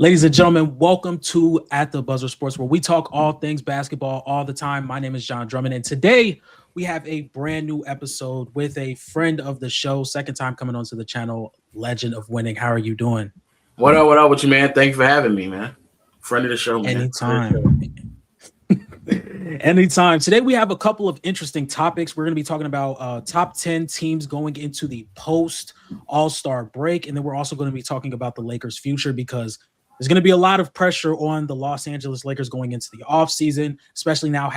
Ladies and gentlemen, welcome to At the Buzzer Sports, where we talk all things basketball all the time. My name is John Drummond, and today we have a brand new episode with a friend of the show, second time coming onto the channel, Legend of Winning. How are you doing? What up with you, man? Thank you for having me, man. Friend of the show, man. Friend of the Anytime. Anytime. Today we have a couple of interesting topics. We're going to be talking about top 10 teams going into the post All-Star break. And then we're also going to be talking about the Lakers' future because there's going to be a lot of pressure on the Los Angeles Lakers going into the offseason, especially now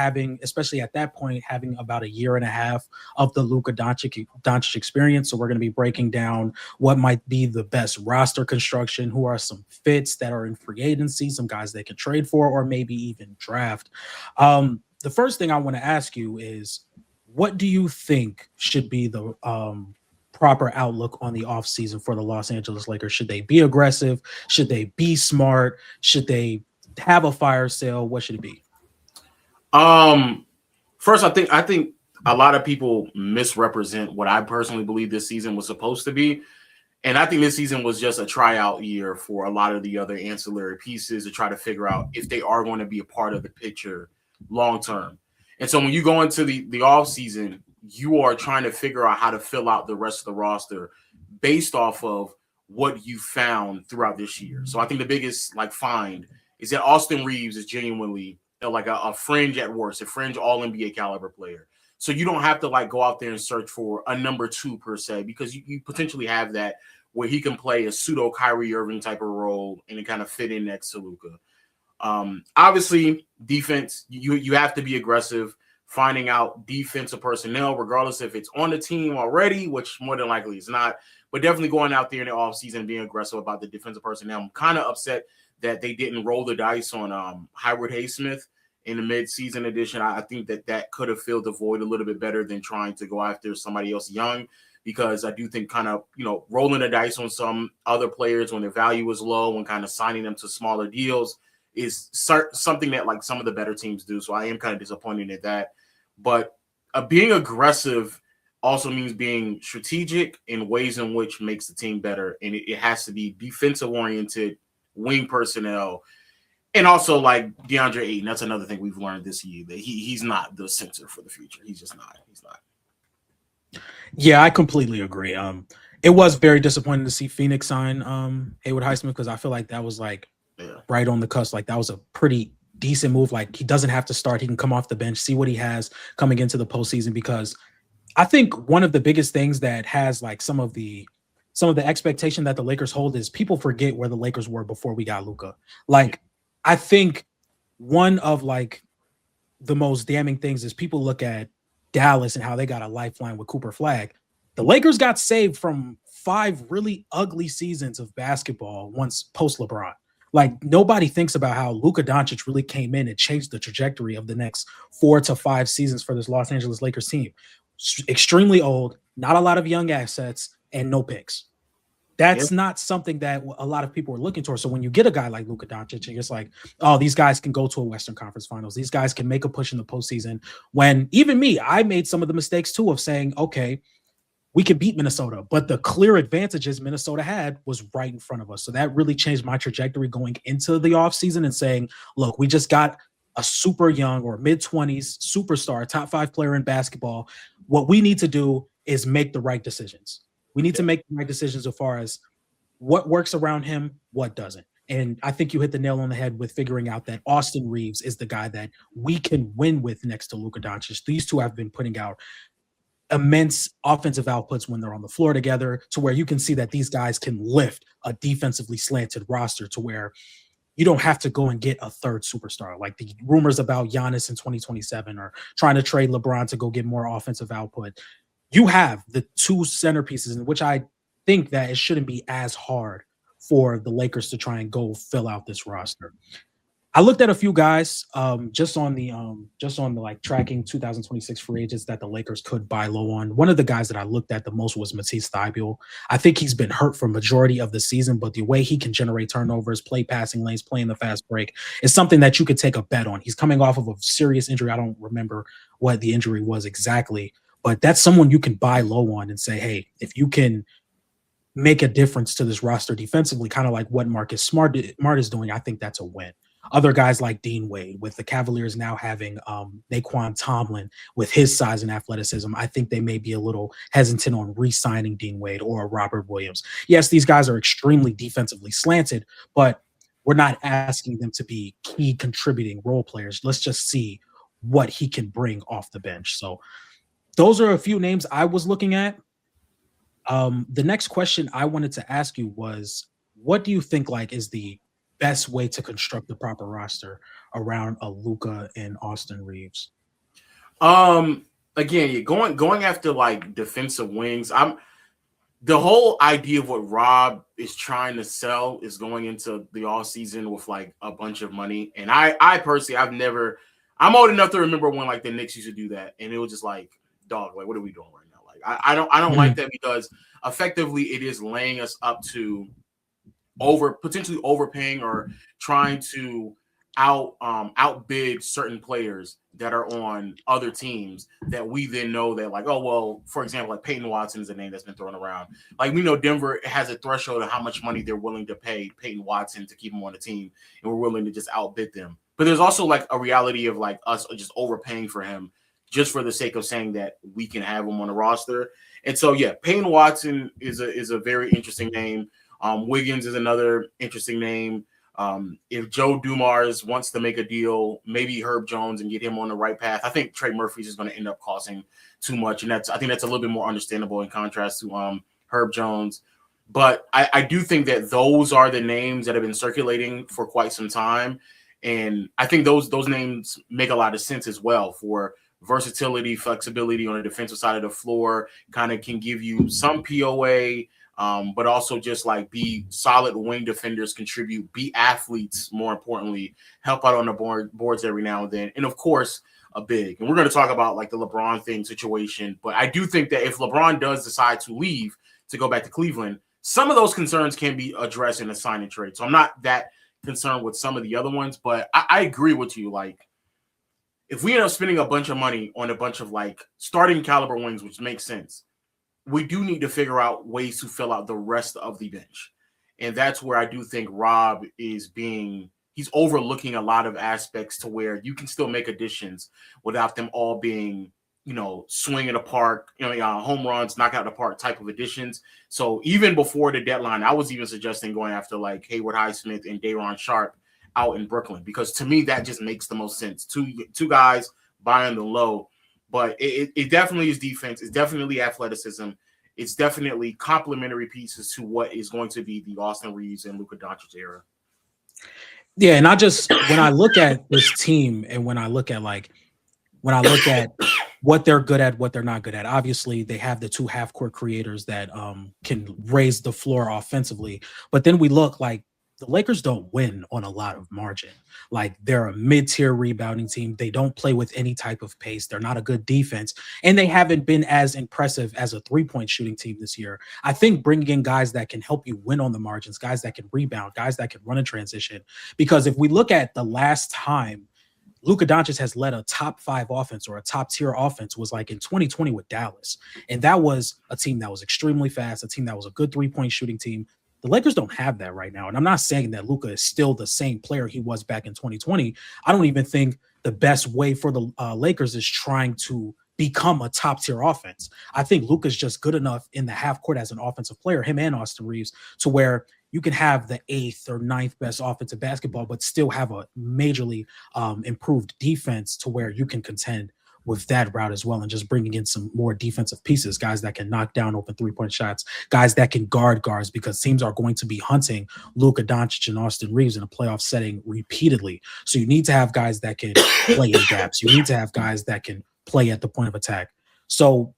especially at that point, having about a year and a half of the Luka Doncic experience. So we're going to be breaking down what might be the best roster construction, who are some fits that are in free agency, some guys they can trade for, or maybe even draft. The first thing I want to ask you is, what do you think should be the proper outlook on the offseason for the Los Angeles Lakers? Should they be aggressive? Should they be smart? Should they have a fire sale? What should it be? First, I think a lot of people misrepresent what I personally believe this season was supposed to be. And I think this season was just a tryout year for a lot of the other ancillary pieces to try to figure out if they are going to be a part of the picture long term. And so when you go into the off season, you are trying to figure out how to fill out the rest of the roster based off of what you found throughout this year. So I think the biggest find is that Austin Reeves is genuinely like a fringe at worst, a fringe all NBA caliber player. So you don't have to go out there and search for a number two per se, because you potentially have that where he can play a pseudo Kyrie Irving type of role and it kind of fit in next to Luka. Obviously, defense, you have to be aggressive, finding out defensive personnel, regardless if it's on the team already, which more than likely is not, but definitely going out there in the offseason and being aggressive about the defensive personnel. I'm kind of upset that they didn't roll the dice on Howard Haysmith in the mid-season edition. I think that could have filled the void a little bit better than trying to go after somebody else young, because I do think kind of, rolling the dice on some other players when their value is low and kind of signing them to smaller deals is something that some of the better teams do. So I am kind of disappointed at that. But being aggressive also means being strategic in ways in which makes the team better. And it has to be defensive-oriented, wing personnel, and also DeAndre Ayton. That's another thing we've learned this year, that he's not the center for the future. He's just not. He's not. Yeah, I completely agree. It was very disappointing to see Phoenix sign Haywood Highsmith, because I feel like that was right on the cusp. That was a pretty decent move. He doesn't have to start. He can come off the bench, see what he has coming into the postseason, because I think one of the biggest things that has some of the expectation that the Lakers hold is people forget where the Lakers were before we got Luka. I think one of the most damning things is people look at Dallas and how they got a lifeline with Cooper Flag. The Lakers got saved from 5 really ugly seasons of basketball once post LeBron. Nobody thinks about how Luka Doncic really came in and changed the trajectory of the next 4 to 5 seasons for this Los Angeles Lakers team. Extremely old, not a lot of young assets, and no picks. That's not something that a lot of people are looking towards. So when you get a guy like Luka Doncic, and it's oh, these guys can go to a Western Conference Finals. These guys can make a push in the postseason. When even me, I made some of the mistakes too of saying, okay, we can beat Minnesota, but the clear advantages Minnesota had was right in front of us. So that really changed my trajectory going into the offseason and saying, look, we just got a super young or mid-20s superstar, top 5 player in basketball. What we need to do is make the right decisions. We need to make the right decisions as far as what works around him, what doesn't. And I think you hit the nail on the head with figuring out that Austin Reeves is the guy that we can win with next to Luka Doncic. These two have been putting out immense offensive outputs when they're on the floor together, to where you can see that these guys can lift a defensively slanted roster to where you don't have to go and get a third superstar. The rumors about Giannis in 2027 or trying to trade LeBron to go get more offensive output. You have the 2 centerpieces, in which I think that it shouldn't be as hard for the Lakers to try and go fill out this roster. I looked at a few guys just on the tracking 2026 free agents that the Lakers could buy low on. One of the guys that I looked at the most was Matisse Thybulle. I think he's been hurt for majority of the season, but the way he can generate turnovers, play passing lanes, play in the fast break is something that you could take a bet on. He's coming off of a serious injury. I don't remember what the injury was exactly, but that's someone you can buy low on and say, hey, if you can make a difference to this roster defensively, kind of like what Marcus Smart is doing, I think that's a win. Other guys like Dean Wade, with the Cavaliers now having Naquan Tomlin with his size and athleticism, I think they may be a little hesitant on re-signing Dean Wade or Robert Williams. Yes, these guys are extremely defensively slanted, but we're not asking them to be key contributing role players. Let's just see what he can bring off the bench. So those are a few names I was looking at. The next question I wanted to ask you was, what do you think like is the best way to construct the proper roster around a Luka and Austin Reeves? Again, going after like defensive wings. The whole idea of what Rob is trying to sell is going into the off season with like a bunch of money. And I personally, I'm old enough to remember when like the Knicks used to do that, and it was just like, dog, like what are we doing right now? Like I don't like that, because effectively it is laying us up to potentially overpaying or trying to outbid certain players that are on other teams that we then know that, like, oh well, for example, like Peyton Watson is a name that's been thrown around. Like, we know Denver has a threshold of how much money they're willing to pay Peyton Watson to keep him on the team, and we're willing to just outbid them. But there's also like a reality of like us just overpaying for him just for the sake of saying that we can have him on the roster. And so yeah, Peyton Watson is a very interesting name. Wiggins is another interesting name. If Joe Dumars wants to make a deal, maybe Herb Jones and get him on the right path. I think Trey Murphy's is going to end up costing too much, and I think that's a little bit more understandable in contrast to Herb Jones. But I do think that those are the names that have been circulating for quite some time, and I think those names make a lot of sense as well for versatility, flexibility on the defensive side of the floor. Kind of can give you some POA. But also just like be solid wing defenders, contribute, be athletes, more importantly, help out on the boards every now and then. And of course, a big. And we're going to talk about like the LeBron thing situation. But I do think that if LeBron does decide to leave to go back to Cleveland, some of those concerns can be addressed in a sign and trade. So I'm not that concerned with some of the other ones, but I agree with you. Like, if we end up spending a bunch of money on a bunch of like starting caliber wings, which makes sense, we do need to figure out ways to fill out the rest of the bench. And that's where I do think Rob he's overlooking a lot of aspects to where you can still make additions without them all being, swing in the park, home runs, knock out the park type of additions. So even before the deadline, I was even suggesting going after like Hayward Highsmith and Day'Ron Sharp out in Brooklyn, because to me, that just makes the most sense. Two guys buying the low. But it definitely is defense. It's definitely athleticism. It's definitely complementary pieces to what is going to be the Austin Reeves and Luka Doncic era. Yeah, and when I look at this team, and when I look at what they're good at, what they're not good at, obviously they have the two half-court creators that can raise the floor offensively. But then we look like the Lakers don't win on a lot of margin. Like, they're a mid-tier rebounding team. They don't play with any type of pace. They're not a good defense, and they haven't been as impressive as a three-point shooting team this year. I think bringing in guys that can help you win on the margins, guys that can rebound, guys that can run a transition, because if we look at the last time Luka Doncic has led a top 5 offense or a top tier offense was like in 2020 with Dallas. And that was a team that was extremely fast, a team that was a good 3-point shooting team. The Lakers don't have that right now. And I'm not saying that Luka is still the same player he was back in 2020. I don't even think the best way for the Lakers is trying to become a top tier offense. I think Luka's just good enough in the half court as an offensive player, him and Austin Reeves, to where you can have the 8th or 9th best offensive basketball, but still have a majorly improved defense to where you can contend with that route as well, and just bringing in some more defensive pieces, guys that can knock down open 3-point shots, guys that can guard guards, because teams are going to be hunting Luka Doncic and Austin Reeves in a playoff setting repeatedly. So you need to have guys that can play in gaps. You need to have guys that can play at the point of attack. So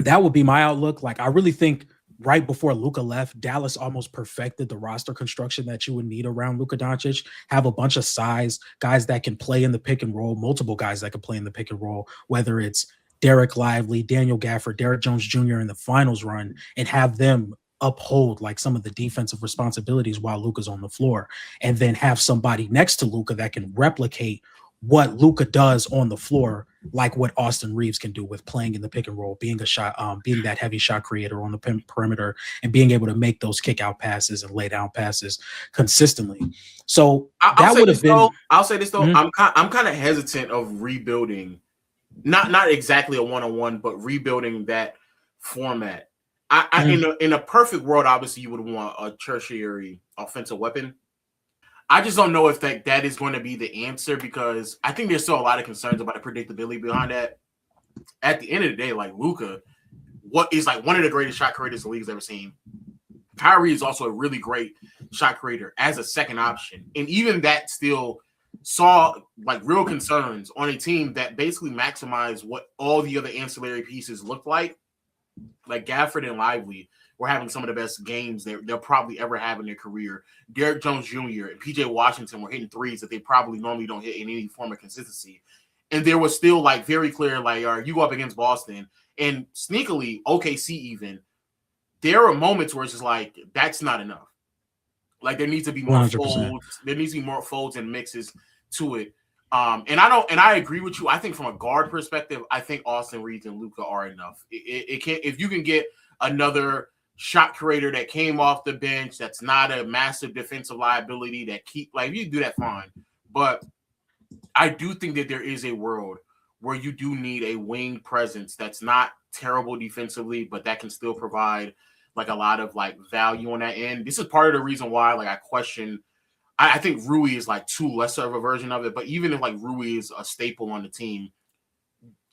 that would be my outlook. Like, I really think right before Luka left, Dallas almost perfected the roster construction that you would need around Luka Doncic. Have a bunch of size, guys that can play in the pick and roll, multiple guys that can play in the pick and roll, whether it's Derek Lively, Daniel Gafford, Derek Jones Jr. in the finals run, and have them uphold like some of the defensive responsibilities while Luka's on the floor, and then have somebody next to Luka that can replicate what Luka does on the floor like what Austin Reeves can do with playing in the pick and roll, being that heavy shot creator on the perimeter, and being able to make those kick out passes and lay down passes consistently. So that would have been. I'll say this though. Mhm. I'm kind of hesitant of rebuilding, not exactly a 1-on-1, but rebuilding that format. In a perfect world, obviously you would want a tertiary offensive weapon. I just don't know if that is going to be the answer, because I think there's still a lot of concerns about the predictability behind that. At the end of the day, like Luka, what is like one of the greatest shot creators the league's ever seen. Kyrie is also a really great shot creator as a second option. And even that still saw like real concerns on a team that basically maximized what all the other ancillary pieces look like Gafford and Lively were having some of the best games they'll probably ever have in their career. Derrick Jones Jr. and PJ Washington were hitting threes that they probably normally don't hit in any form of consistency. And there was still like very clear, like, you go up against Boston and sneakily OKC even, there are moments where it's just like, that's not enough. Like there needs to be more 100%. folds. There needs to be more folds and mixes to it. And I agree with you. I think from a guard perspective, I think Austin Reeves and Luka are enough. It can't, if you can get another shot creator that came off the bench, that's not a massive defensive liability, that if you do that, fine. But I do think that there is a world where you do need a wing presence that's not terrible defensively, but that can still provide like a lot of like value on that end. This is part of the reason why like I question. I think Rui is like too lesser of a version of it, but even if like Rui is a staple on the team,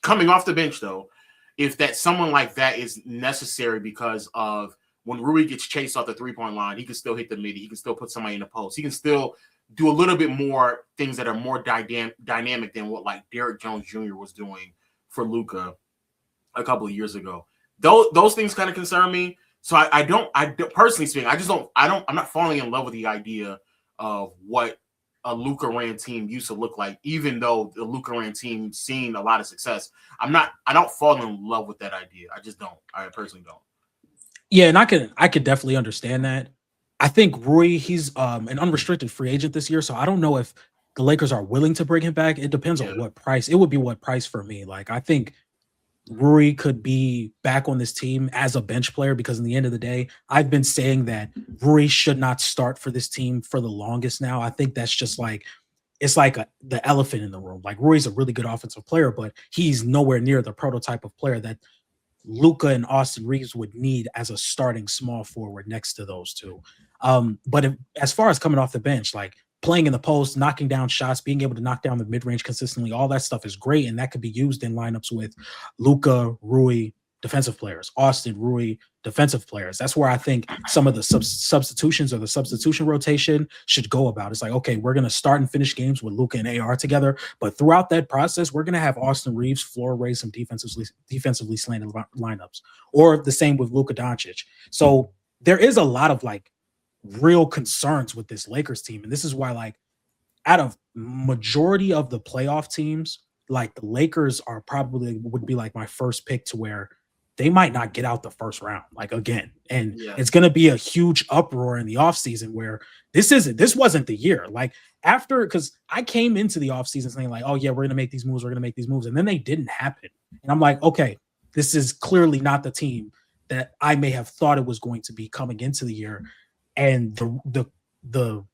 coming off the bench though, if that someone like that is necessary, because of when Rui gets chased off the 3-point line, he can still hit the midi, he can still put somebody in the post, he can still do a little bit more things that are more dynamic than what like Derrick Jones Jr. was doing for Luka a couple of years ago. Those things kind of concern me. So I don't personally speaking, I'm not falling in love with the idea of what a Luka ran team used to look like, even though the Luka ran team seen a lot of success. I don't fall in love with that idea. I just don't. I personally don't. Yeah, and I could definitely understand that. I think Rui, he's an unrestricted free agent this year, so I don't know if the Lakers are willing to bring him back. It depends on what price. It would be what price for me. Like I think Rui could be back on this team as a bench player, because in the end of the day, I've been saying that Rui should not start for this team for the longest now. I think that's just like, it's like the elephant in the room. Like Rui's a really good offensive player, but he's nowhere near the prototype of player that Luka and Austin Reeves would need as a starting small forward next to those two. But as far as coming off the bench, like playing in the post, knocking down shots, being able to knock down the mid-range consistently, all that stuff is great, and that could be used in lineups with Luka, Rui, defensive players, Austin, Rui, defensive players. That's where I think some of the substitutions or the substitution rotation should go about. It's like, okay, we're going to start and finish games with Luka and AR together, but throughout that process, we're going to have Austin Reeves floor raise some defensively slanted lineups, or the same with Luka Doncic. So there is a lot of like real concerns with this Lakers team. And this is why, like, out of majority of the playoff teams, like the Lakers are probably would be like my first pick to where they might not get out the first round, like again. And it's going to be a huge uproar in the offseason where this wasn't the year. Like after, because I came into the offseason saying like, oh yeah, we're going to make these moves. And then they didn't happen. And I'm like, okay, this is clearly not the team that I may have thought it was going to be coming into the year. And the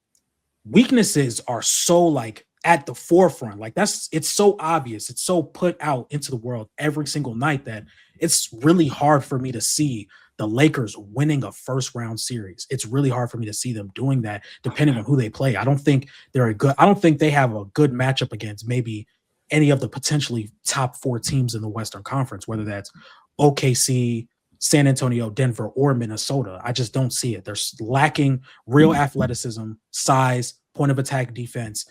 weaknesses are so like at the forefront. Like it's so obvious. It's so put out into the world every single night that it's really hard for me to see the Lakers winning a first round series. It's really hard for me to see them doing that depending on who they play. I don't think they have a good matchup against maybe any of the potentially top 4 teams in the Western Conference, whether that's OKC, San Antonio, Denver, or Minnesota. I just don't see it. They're lacking real athleticism, size, point of attack defense.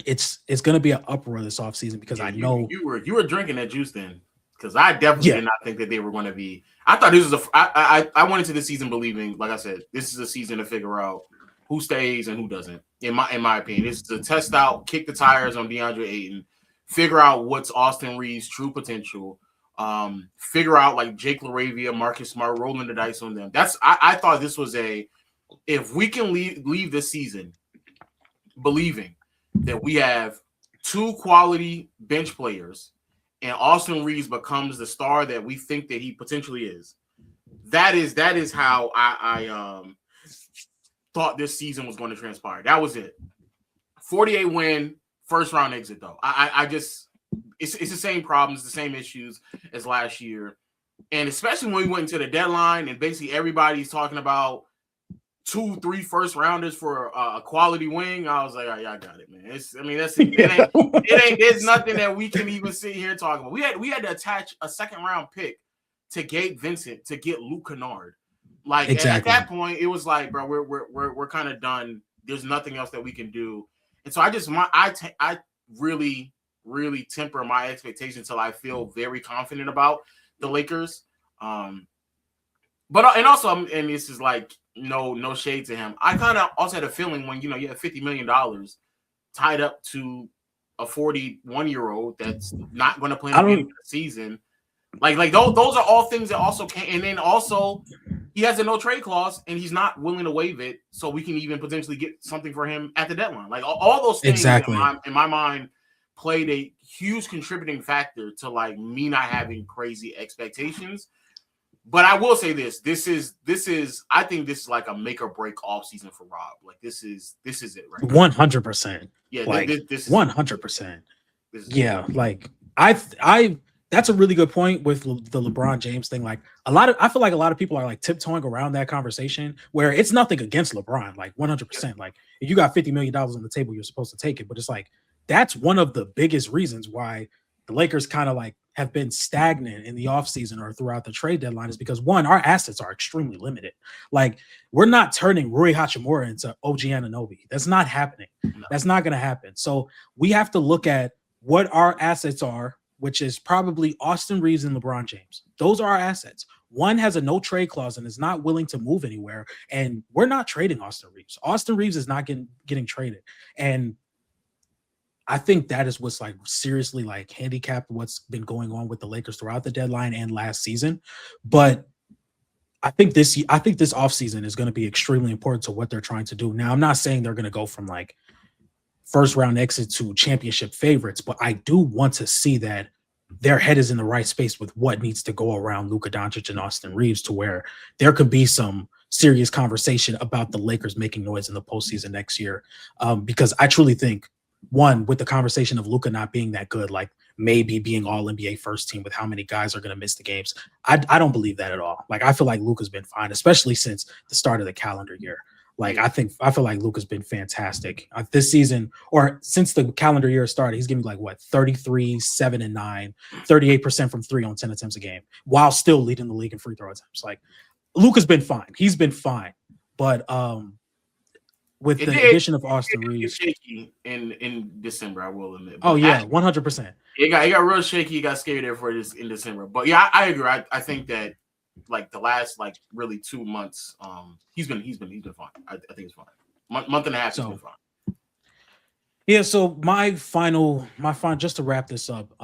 It's going to be an uproar this offseason because I know you were drinking that juice then, because I definitely did not think that they were going to be. I thought this was I went into the season believing, like I said, this is a season to figure out who stays and who doesn't. In my opinion, this is a test out, kick the tires on DeAndre Ayton, figure out what's Austin Reeves' true potential. Figure out like Jake LaRavia, Marcus Smart, rolling the dice on them. I thought this was if we can leave this season believing that we have 2 quality bench players, and Austin Reeves becomes the star that we think that he potentially is. That is how I thought this season was going to transpire. That was it. 48 win, first round exit though. I just it's the same problems, the same issues as last year. And especially when we went into the deadline and basically everybody's talking about 2-3 first rounders for a quality wing, I was like, oh, yeah, I got it, man. That's it ain't there's nothing that we can even sit here and talk about. We had to attach a second round pick to Gabe Vincent to get Luke Kennard. Like exactly. at that point, it was like, bro, we're kind of done. There's nothing else that we can do. And so I really temper my expectations until I feel very confident about the Lakers. But and also, and this is like no shade to him. I kind of also had a feeling when you have $50 million tied up to a 41-year-old that's not going to play in the season. Like those are all things that also can. And then also, he has a no trade clause, and he's not willing to waive it, so we can even potentially get something for him at the deadline. Like all those things in my mind played a huge contributing factor to like me not having crazy expectations. But I will say this is I think this is like a make or break off season for Rob. Like this is it, right? 100%. Yeah, like this 100%. Yeah, like I that's a really good point with the LeBron James thing. Like I feel like a lot of people are like tiptoeing around that conversation where it's nothing against LeBron, like 100%. Like if you got $50 million on the table, you're supposed to take it. But it's like that's one of the biggest reasons why the Lakers kind of like have been stagnant in the offseason or throughout the trade deadline is because one, our assets are extremely limited. Like we're not turning Rui Hachimura into OG Anunoby. That's not happening. That's not going to happen. So we have to look at what our assets are, which is probably Austin Reeves and LeBron James. Those are our assets. One has a no trade clause and is not willing to move anywhere. And we're not trading Austin Reeves. Austin Reeves is not getting traded. And I think that is what's like seriously like handicapped what's been going on with the Lakers throughout the deadline and last season. But I think this offseason is going to be extremely important to what they're trying to do. Now, I'm not saying they're going to go from like first round exit to championship favorites, but I do want to see that their head is in the right space with what needs to go around Luka Doncic and Austin Reeves to where there could be some serious conversation about the Lakers making noise in the postseason next year. Because I truly think, one, with the conversation of Luka not being that good, like maybe being all NBA first team with how many guys are going to miss the games, I don't believe that at all. Like I feel like Luka's been fine, especially since the start of the calendar year. Like I feel like Luka's been fantastic this season, or since the calendar year started. He's giving me like what 33, 7 and 9, 38% from 3 on 10 attempts a game, while still leading the league in free throw attempts. Like Luka's been fine. He's been fine, but with the addition of Austin Reeves, shaky in December, I will admit. Oh yeah, 100%. It got real shaky. He got scared there for this in December, but yeah, I agree. I think that like the last like really 2 months, he's been fine. I think it's fine. Month and a half, he's been fine. Yeah. So my final, just to wrap this up,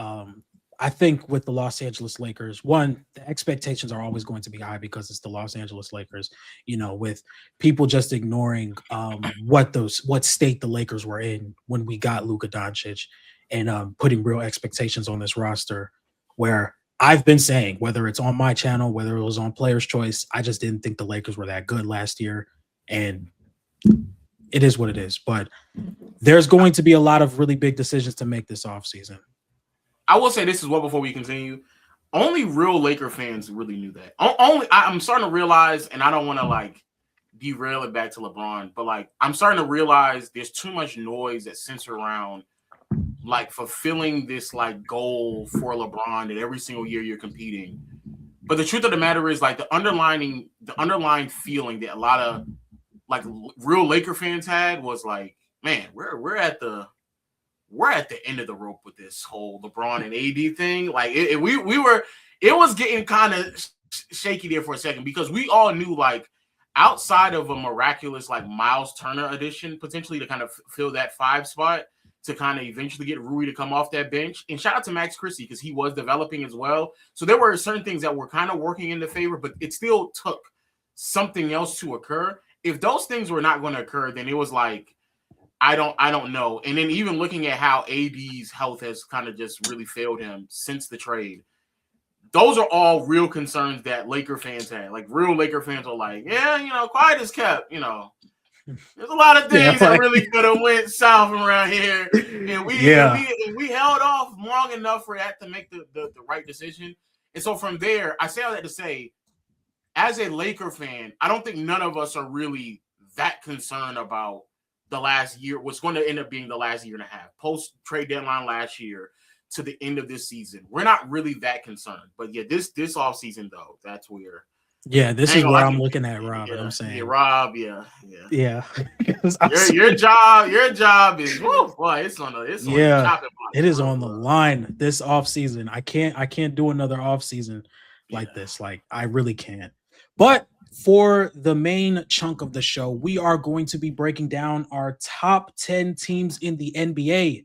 I think with the Los Angeles Lakers, one, the expectations are always going to be high because it's the Los Angeles Lakers, with people just ignoring what state the Lakers were in when we got Luka Doncic and putting real expectations on this roster where I've been saying, whether it's on my channel, whether it was on Player's Choice, I just didn't think the Lakers were that good last year. And it is what it is. But there's going to be a lot of really big decisions to make this offseason. I will say this as well before we continue. Only real Laker fans really knew that. I'm starting to realize, and I don't want to like derail it back to LeBron, but like I'm starting to realize there's too much noise that centers around like fulfilling this like goal for LeBron that every single year you're competing. But the truth of the matter is like the underlying feeling that a lot of like real Laker fans had was like, man, we're at the end of the rope with this whole LeBron and AD thing. Like it was getting kind of shaky there for a second because we all knew like outside of a miraculous like Miles Turner addition potentially to kind of fill that 5 spot to kind of eventually get Rui to come off that bench. And shout out to Max Christie because he was developing as well. So there were certain things that were kind of working in the favor, but it still took something else to occur. If those things were not going to occur, then it was like I don't know. And then even looking at how AD's health has kind of just really failed him since the trade. Those are all real concerns that Laker fans had. Like real Laker fans are like, yeah, quiet as kept, There's a lot of things that really could have went south around here. And we held off long enough for that to make the right decision. And so from there, I say all that to say, as a Laker fan, I don't think none of us are really that concerned about the last year, what's going to end up being the last year and a half, post-trade deadline last year to the end of this season. We're not really that concerned. But yeah, this offseason, though, that's where. Yeah, this is where I'm looking at Rob, and I'm saying. Yeah, Rob, yeah. Your job is, boy, it's on the chopping block. It is on the line this offseason. I can't do another offseason like this. Like, I really can't. But for the main chunk of the show, we are going to be breaking down our top 10 teams in the NBA.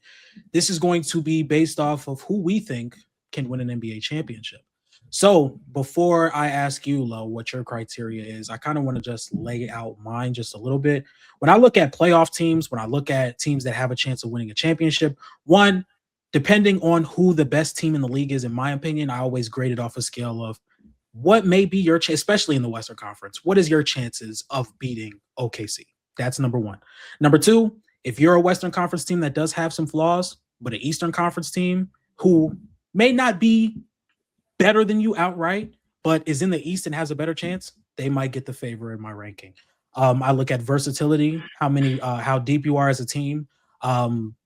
This is going to be based off of who we think can win an NBA championship. So before I ask you, Lo, what your criteria is, I kind of want to just lay out mine just a little bit. When I look at playoff teams, when I look at teams that have a chance of winning a championship, one, depending on who the best team in the league is, in my opinion, I always grade it off a scale of what may be your chance, especially in the Western Conference. What is your chances of beating OKC? That's number one. Number two, if you're a Western Conference team that does have some flaws, but an Eastern Conference team who may not be better than you outright, but is in the East and has a better chance, they might get the favor in my ranking. I look at versatility, how deep you are as a team,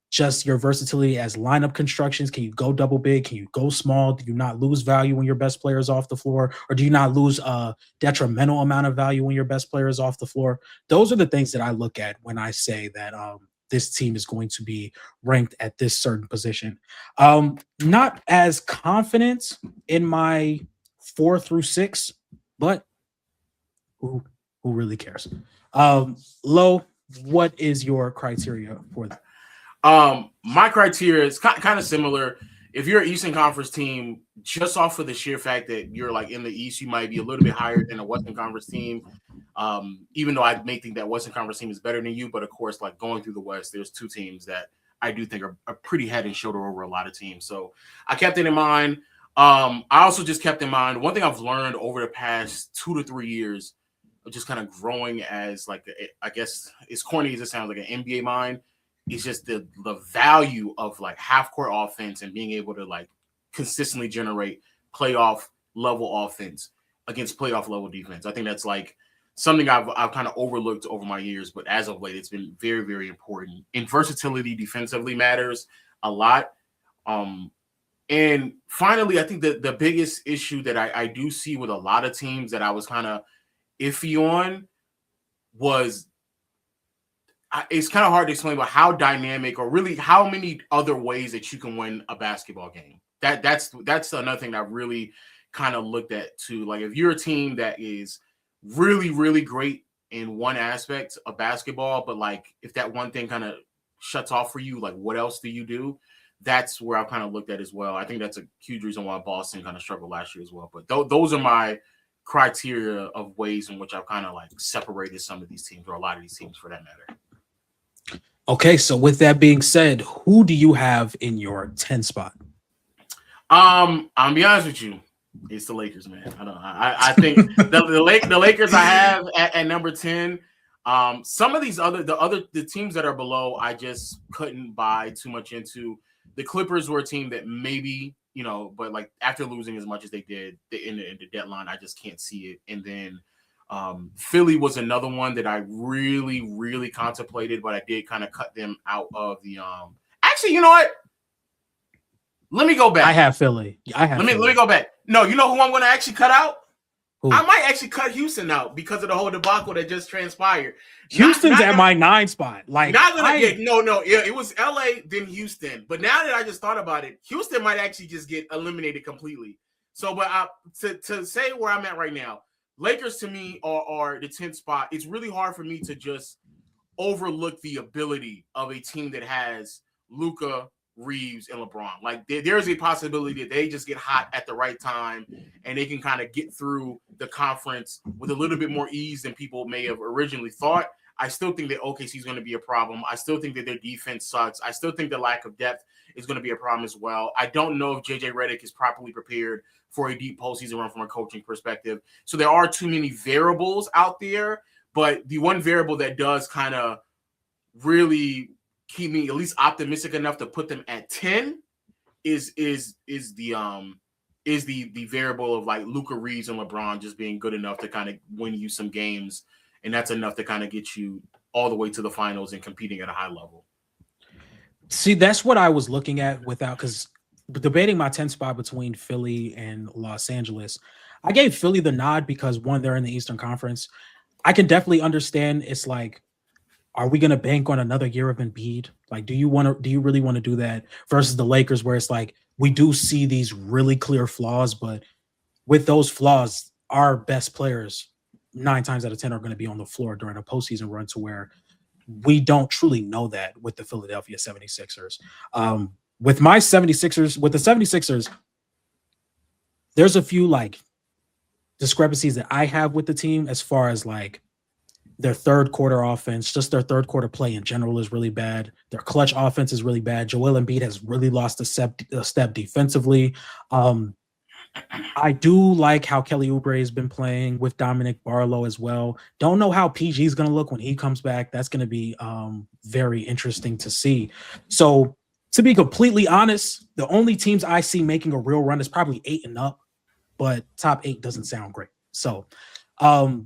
just your versatility as lineup constructions. Can you go double big? Can you go small? Do you not lose value when your best player is off the floor? Or do you not lose a detrimental amount of value when your best player is off the floor? Those are the things that I look at when I say that this team is going to be ranked at this certain position. Not as confident in my 4 through 6, but who really cares? Lo, what is your criteria for that? My criteria is kind of similar. If you're an Eastern Conference team, just off of the sheer fact that you're like in the East, you might be a little bit higher than a Western Conference team. Even though I may think that Western Conference team is better than you, but of course, like going through the West, there's two teams that I do think are pretty head and shoulder over a lot of teams. So I kept it in mind. I also just kept in mind one thing I've learned over the past 2 to 3 years of just kind of growing as like, I guess as corny as it sounds, like an NBA mind. It's just the value of like half court offense and being able to like consistently generate playoff level offense against playoff level defense. I think that's like something I've kind of overlooked over my years, but as of late, it's been very, very important. And versatility defensively matters a lot. And finally, I think that the biggest issue that I do see with a lot of teams that I was kind of iffy on was it's kind of hard to explain about how dynamic or really how many other ways that you can win a basketball game. That's another thing that I really kind of looked at too. Like if you're a team that is really, really great in one aspect of basketball, but like if that one thing kind of shuts off for you, like what else do you do? That's where I've kind of looked at as well. I think that's a huge reason why Boston kind of struggled last year as well. But those are my criteria of ways in which I've kind of like separated some of these teams, or a lot of these teams for that matter. Okay, so with that being said, who do you have in your 10 spot? I'll be honest with you, it's the Lakers, man. I think the Lakers I have at number 10. Some of these the teams that are below, I just couldn't buy too much into. The Clippers were a team that maybe, but like after losing as much as they did in the deadline, I just can't see it. And then Philly was another one that I really, really contemplated, but I did kind of cut them out of the actually, you know what? Let me go back. I have Philly. Let me go back. No, you know who I'm going to actually cut out? Who? I might actually cut Houston out because of the whole debacle that just transpired. Houston's at my 9 spot. Like, not gonna get no. Yeah, it was LA then Houston. But now that I just thought about it, Houston might actually just get eliminated completely. So, but to say where I'm at right now, Lakers to me are the 10th spot. It's really hard for me to just overlook the ability of a team that has Luka, Reeves, and LeBron. Like there's a possibility that they just get hot at the right time and they can kind of get through the conference with a little bit more ease than people may have originally thought. I still think that OKC is going to be a problem. I still think that their defense sucks. I still think the lack of depth is going to be a problem as well. I don't know if JJ Redick is properly prepared for a deep postseason run from a coaching perspective. So there are too many variables out there, but the one variable that does kind of really keep me at least optimistic enough to put them at 10 is the variable of like Luka Reeves and LeBron just being good enough to kind of win you some games, and that's enough to kind of get you all the way to the finals and competing at a high level. See, that's what I was looking at because debating my 10 spot between Philly and Los Angeles. I gave Philly the nod because one, they're in the Eastern Conference. I can definitely understand it's like, are we going to bank on another year of Embiid? Like, do you really want to do that versus the Lakers where it's like, we do see these really clear flaws, but with those flaws, our best players 9 times out of 10 are going to be on the floor during a postseason run to where we don't truly know that with the Philadelphia 76ers. With the 76ers, there's a few like discrepancies that I have with the team as far as like their third quarter offense, just their third quarter play in general is really bad. Their clutch offense is really bad. Joel Embiid has really lost a step defensively. I do like how Kelly Oubre has been playing with Dominic Barlow as well. Don't know how PG is going to look when he comes back. That's going to be very interesting to see. So to be completely honest, the only teams I see making a real run is probably 8 and up, but top 8 doesn't sound great. So I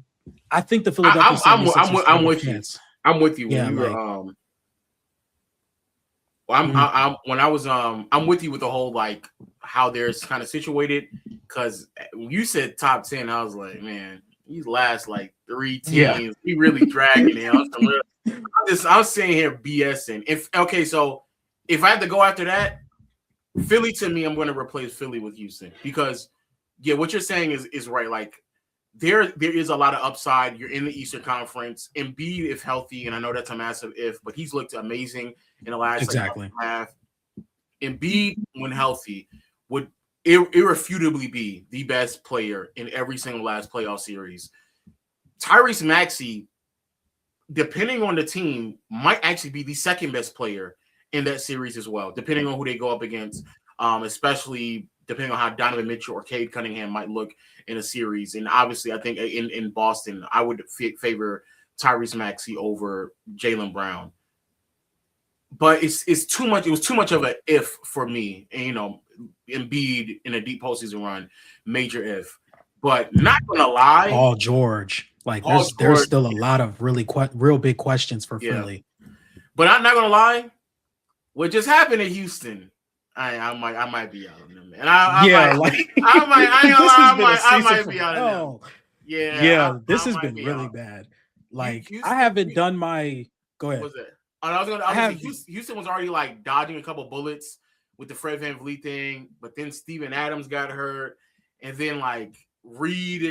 think the Philadelphia 76ers I'm with you. I'm with you. Yeah, I'm with you with the whole like how they're kind of situated, because when you said top 10, I was like, man, these last like 3 teams, we really dragging it. I was sitting here BSing. So if I had to go after that, Philly to me, I'm going to replace Philly with Houston because what you're saying is right. Like there is a lot of upside. You're in the Eastern Conference. Embiid, if healthy, and I know that's a massive if, but he's looked amazing in the last half. Embiid, when healthy, would irrefutably be the best player in every single last playoff series. Tyrese Maxey, depending on the team, might actually be the second best player in that series as well, depending on who they go up against, especially depending on how Donovan Mitchell or Cade Cunningham might look in a series. And obviously, I think in Boston, I would favor Tyrese Maxey over Jaylen Brown. But it's too much. It was too much of an if for me. And, Embiid in a deep postseason run, major if. But not gonna lie, Paul George. Like there's still a lot of real big questions for Philly. But I'm not gonna lie, what just happened in Houston, I might be out on them. And I might be out on them. This has been really bad. Like Houston, I haven't done my. Go ahead. What was it? Houston was already like dodging a couple bullets with the Fred VanVleet thing, but then Steven Adams got hurt, and then like Reed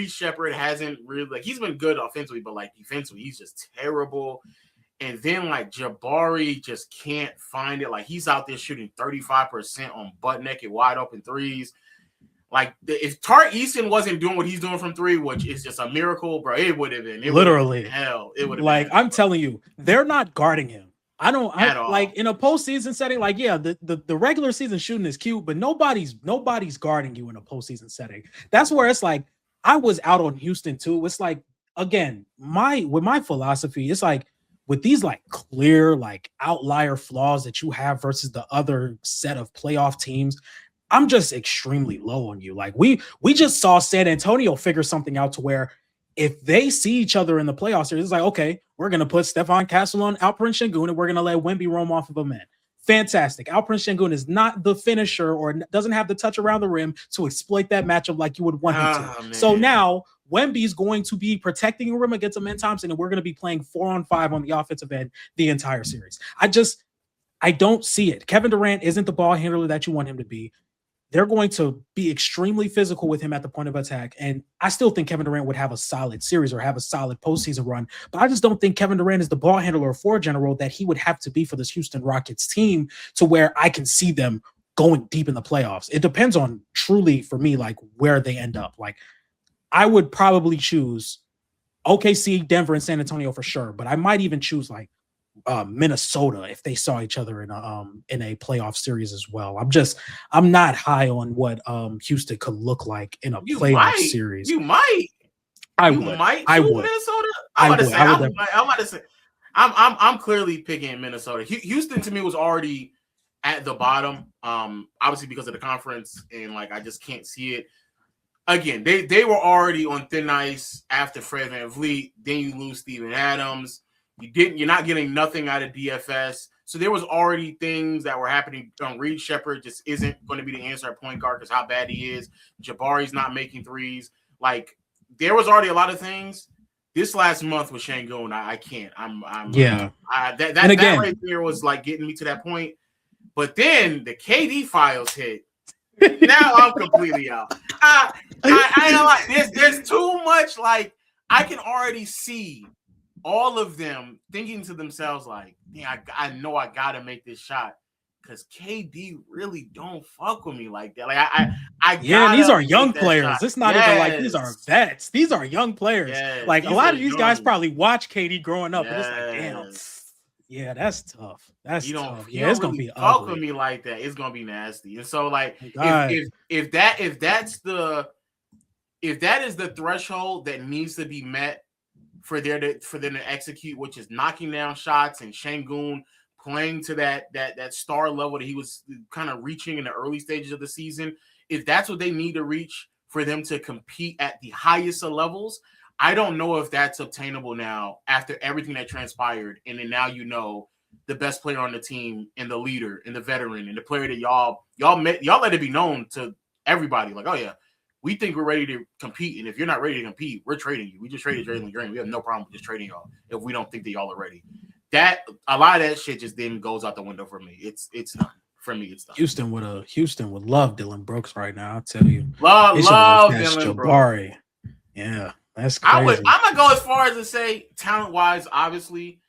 Shepherd hasn't really like he's been good offensively, but like defensively he's just terrible. And then like Jabari just can't find it. Like he's out there shooting 35% on butt naked wide open threes. Like if Tariq Eason wasn't doing what he's doing from 3, which is just a miracle, bro, it would have been literally hell. It would have like been I'm telling you, they're not guarding him. I like in a postseason setting, like the regular season shooting is cute, but nobody's guarding you in a postseason setting. That's where it's like I was out on Houston too. It's like again, with my philosophy, it's like with these like clear like outlier flaws that you have versus the other set of playoff teams, I'm just extremely low on you. Like we just saw San Antonio figure something out to where if they see each other in the playoffs, it's like, okay, we're going to put Stephon Castle on Alperen Şengün and we're going to let Wemby roam off of a man. Fantastic. Alperen Şengün is not the finisher or doesn't have the touch around the rim to exploit that matchup like you would want him to. Man. So now Wemby's going to be protecting the rim against Amen Thompson, and we're going to be playing 4-on-5 on the offensive end the entire series. I don't see it. Kevin Durant isn't the ball handler that you want him to be. They're going to be extremely physical with him at the point of attack. And I still think Kevin Durant would have a solid series or have a solid postseason run. But I just don't think Kevin Durant is the ball handler or floor general that he would have to be for this Houston Rockets team to where I can see them going deep in the playoffs. It depends on truly, for me, like where they end up. Like I would probably choose OKC, Denver, and San Antonio for sure. But I might even choose like Minnesota if they saw each other in a playoff series as well. I'm not high on what Houston could look like in a playoff series. You might. I would. Minnesota. I'm about to say. I'm clearly picking Minnesota. Houston to me was already at the bottom, obviously because of the conference, and like I just can't see it. Again, they were already on thin ice after Fred VanVleet. Then you lose Steven Adams. You're not getting nothing out of DFS. So there was already things that were happening. Reed Shepherd just isn't going to be the answer at point guard because how bad he is. Jabari's not making threes. Like there was already a lot of things. This last month with Şengün, I can't. That right there was like getting me to that point. But then the KD files hit. Now I'm completely out. I know like there's too much. Like I can already see all of them thinking to themselves like, "Yeah, I know I gotta make this shot because KD really don't fuck with me like that." Like these are young players. It's not even like these are vets. These are young players. Yes, like a lot of these guys probably watch KD growing up, and it's like, damn. Yeah, that's tough. That's tough. Yeah, it's gonna be ugly. Fuck with me like that. It's gonna be nasty. And so, like, if that is the threshold that needs to be met for them to execute, which is knocking down shots and Şengün playing to that star level that he was kind of reaching in the early stages of the season, if that's what they need to reach for them to compete at the highest of levels, I don't know if that's obtainable now after everything that transpired. And then now the best player on the team and the leader and the veteran and the player that y'all let it be known to everybody. Like, oh yeah, we think we're ready to compete. And if you're not ready to compete, we're trading you. We just traded Jalen Green. We have no problem with just trading y'all if we don't think that y'all are ready. That a lot of that shit just then goes out the window for me. It's not. For me, it's not. Houston would love Dillon Brooks right now. I'll tell you. Love Dillon Brooks. Yeah. That's crazy. I'm gonna go as far as to say, talent-wise, obviously,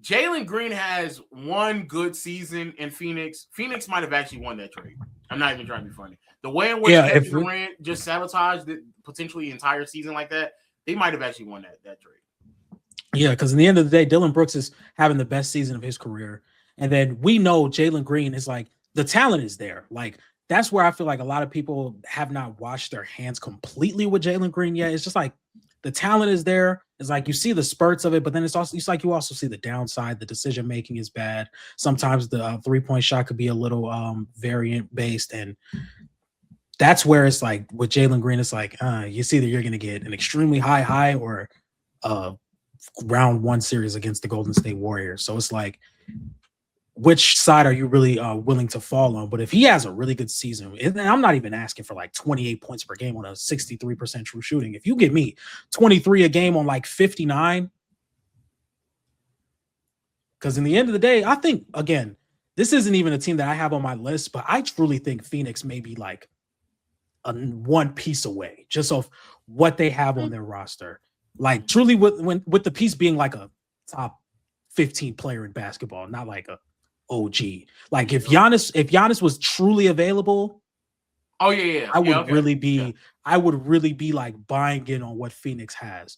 Jalen Green has one good season in Phoenix. Phoenix might have actually won that trade. I'm not even trying to be funny. The way in which Kevin Durant just sabotaged potentially entire season like that, they might have actually won that trade. Yeah, because in the end of the day, Dillon Brooks is having the best season of his career, and then we know Jalen Green is like the talent is there. Like that's where I feel like a lot of people have not washed their hands completely with Jalen Green yet. It's just like. The talent is there. It's like you see the spurts of it, but then it's like you also see the downside. The decision making is bad. Sometimes the 3-point shot could be a little variant based, and that's where it's like with Jalen Green. It's like you see that you're going to get an extremely high or round one series against the Golden State Warriors. So it's like, which side are you really willing to fall on? But if he has a really good season, and I'm not even asking for like 28 points per game on a 63% true shooting. If you give me 23 a game on like 59, because in the end of the day, I think, again, this isn't even a team that I have on my list, but I truly think Phoenix may be like one piece away just of what they have on their roster. Like truly with the piece being like a top 15 player in basketball, not like a OG. Like if Giannis was truly available, I would really be like buying in on what Phoenix has.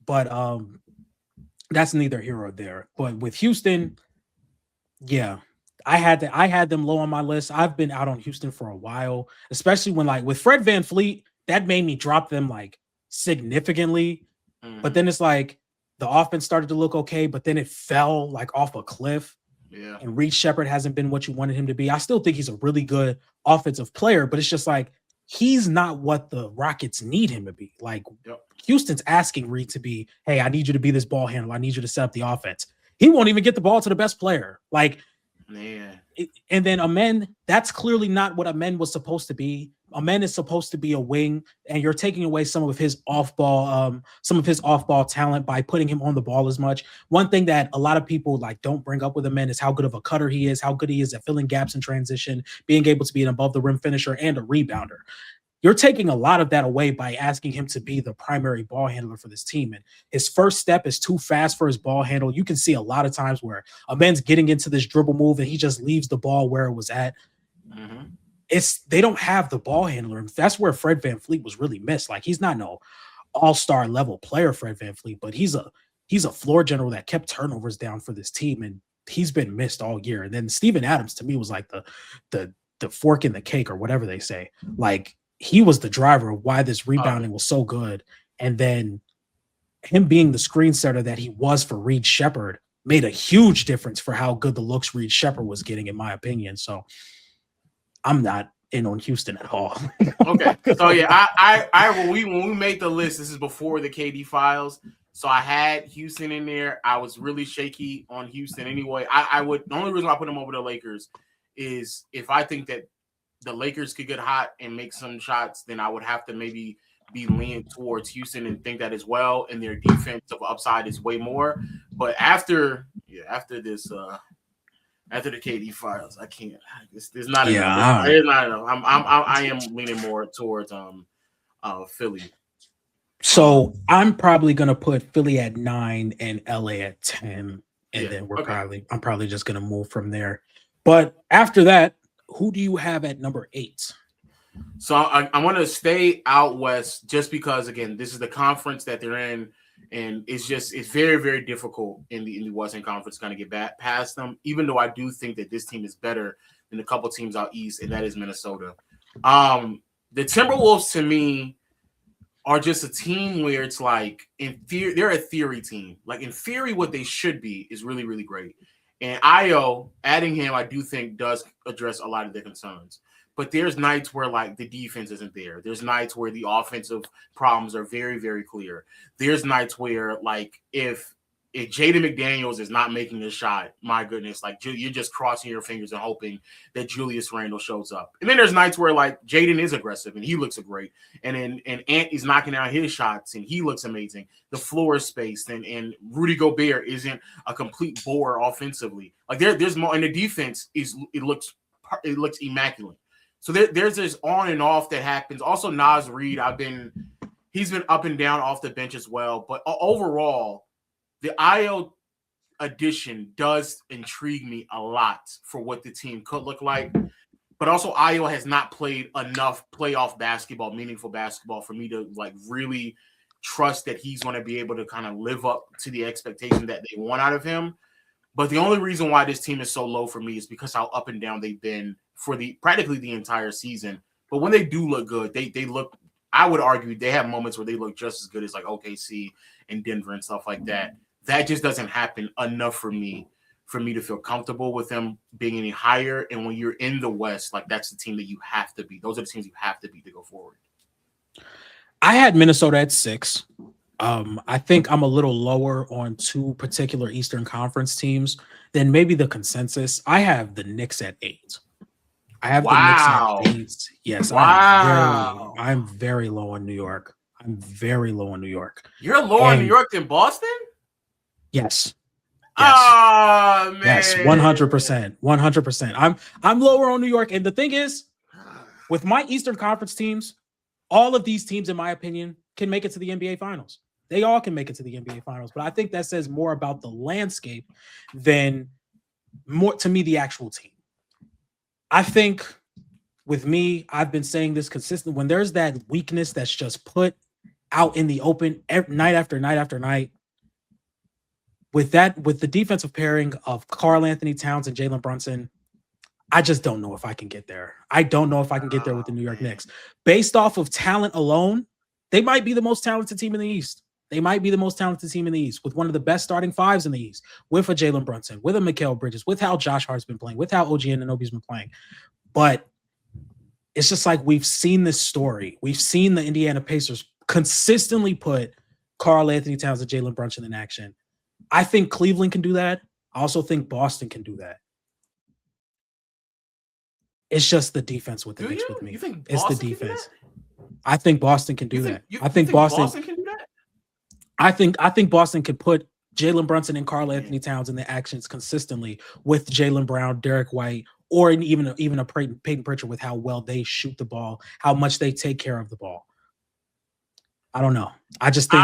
But that's neither here or there. But with Houston, yeah, I had them low on my list. I've been out on Houston for a while, especially when like with Fred VanVleet, that made me drop them like significantly. But then it's like the offense started to look okay, but then it fell like off a cliff. Yeah. And Reed Shepherd hasn't been what you wanted him to be. I still think he's a really good offensive player, but it's just like he's not what the Rockets need him to be. Like Houston's asking Reed to be, hey, I need you to be this ball handler. I need you to set up the offense. He won't even get the ball to the best player. Like, man. And then Amen, that's clearly not what Amen was supposed to be. Amen is supposed to be a wing, and you're taking away some of his off-ball talent by putting him on the ball as much. One thing that a lot of people like don't bring up with Amen is how good of a cutter he is, how good he is at filling gaps in transition, being able to be an above the rim finisher and a rebounder. You're taking a lot of that away by asking him to be the primary ball handler for this team. And his first step is too fast for his ball handle. You can see a lot of times where Amen's getting into this dribble move and he just leaves the ball where it was at. They don't have the ball handler. And that's where Fred VanVleet was really missed. Like he's not no all-star level player, Fred VanVleet, but he's a floor general that kept turnovers down for this team, and he's been missed all year. And then Steven Adams to me was like the fork in the cake or whatever they say. Like he was the driver of why this rebounding was so good. And then him being the screen setter that he was for Reed Shepherd made a huge difference for how good the looks Reed Shepherd was getting, in my opinion. So I'm not in on Houston at all. Okay. So yeah, I when we made the list, this is before the KD files. So I had Houston in there. I was really shaky on Houston anyway. The only reason I put them over the Lakers is if I think that the Lakers could get hot and make some shots, then I would have to maybe be leaning towards Houston and think that as well. And their defensive upside is way more. But after this after the KD files, I can't. There's not enough. There's not enough. I am leaning more towards Philly. So I'm probably gonna put Philly at 9 and LA at 10, and then I'm probably just gonna move from there. But after that, who do you have at number 8? So I want to stay out west just because again, this is the conference that they're in, and it's very, very difficult in the Western Conference kind of get back past them. Even though I do think that this team is better than a couple teams out east, and that is Minnesota. The Timberwolves to me are just a team where it's like in theory they're a theory team. Like in theory, what they should be is really, really great. And Io adding him, I do think does address a lot of their concerns. But there's nights where like the defense isn't there. There's nights where the offensive problems are very, very clear. There's nights where like if Jaden McDaniels is not making a shot, my goodness, like you're just crossing your fingers and hoping that Julius Randle shows up. And then there's nights where like Jaden is aggressive and he looks great. And Ant is knocking out his shots and he looks amazing. The floor is spaced and Rudy Gobert isn't a complete bore offensively. Like there's more, and the defense it looks immaculate. So there's this on and off that happens. Also, Naz Reid, he's been up and down off the bench as well. But overall, the Io addition does intrigue me a lot for what the team could look like. But also, Io has not played enough playoff basketball, meaningful basketball, for me to like really trust that he's going to be able to kind of live up to the expectation that they want out of him. But the only reason why this team is so low for me is because how up and down they've been for practically the entire season. But when they do look good, they look, I would argue they have moments where they look just as good as like OKC and Denver and stuff like that. That just doesn't happen enough for me to feel comfortable with them being any higher. And when you're in the West, like that's the team that you have to beat. Those are the teams you have to beat to go forward. I had Minnesota at 6. I think I'm a little lower on 2 particular Eastern Conference teams than maybe the consensus. I have the Knicks at 8. I have the Knicks at 8. Yes. Wow. I'm very low on New York. I'm very low on New York. You're lower on New York than Boston? Yes. Oh man. Yes, 100%. 100%. I'm lower on New York. And the thing is, with my Eastern Conference teams, all of these teams, in my opinion, can make it to the NBA Finals. They all can make it to the NBA Finals. But I think that says more about the landscape than more to me, the actual team. I think with me, I've been saying this consistently. When there's that weakness that's just put out in the open night after night after night, with the defensive pairing of Karl Anthony Towns and Jalen Brunson, I just don't know if I can get there. I don't know if I can get there with the New York Knicks. Based off of talent alone, they might be the most talented team in the East. They might be the most talented team in the East with one of the best starting fives in the East, with a Jalen Brunson, with a Mikal Bridges, with how Josh Hart's been playing, with how OG Anunoby's been playing. But it's just like we've seen this story. We've seen the Indiana Pacers consistently put Karl Anthony Towns and Jalen Brunson in action. I think Cleveland can do that. I also think Boston can do that. It's just the defense with the Knicks with me. It's the defense. I think Boston can do that. I think Boston can do that. I think Boston can put Jalen Brunson and Karl Anthony Towns in the actions consistently with Jaylen Brown, Derek White, or even a Peyton Pritchard with how well they shoot the ball, how much they take care of the ball. I don't know. I just think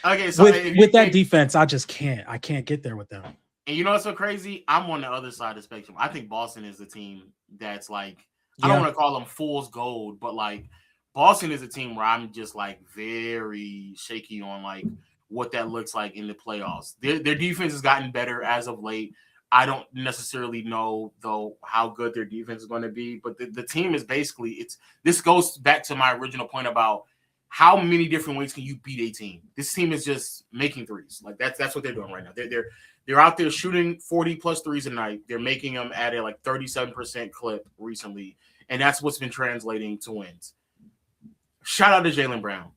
okay. So with that defense, I just can't. I can't get there with them. And you know what's so crazy? I'm on the other side of the spectrum. I think Boston is the team that's like, I don't want to call them fool's gold, but like Boston is a team where I'm just like very shaky on like what that looks like in the playoffs. Their defense has gotten better as of late. I don't necessarily know though how good their defense is going to be, but the team is basically this goes back to my original point about how many different ways can you beat a team. This team is just making threes. Like that's what they're doing right now. They're out there shooting 40 plus threes a night. They're making them at a like 37% clip recently, and that's what's been translating to wins. Shout out to Jaylen Brown.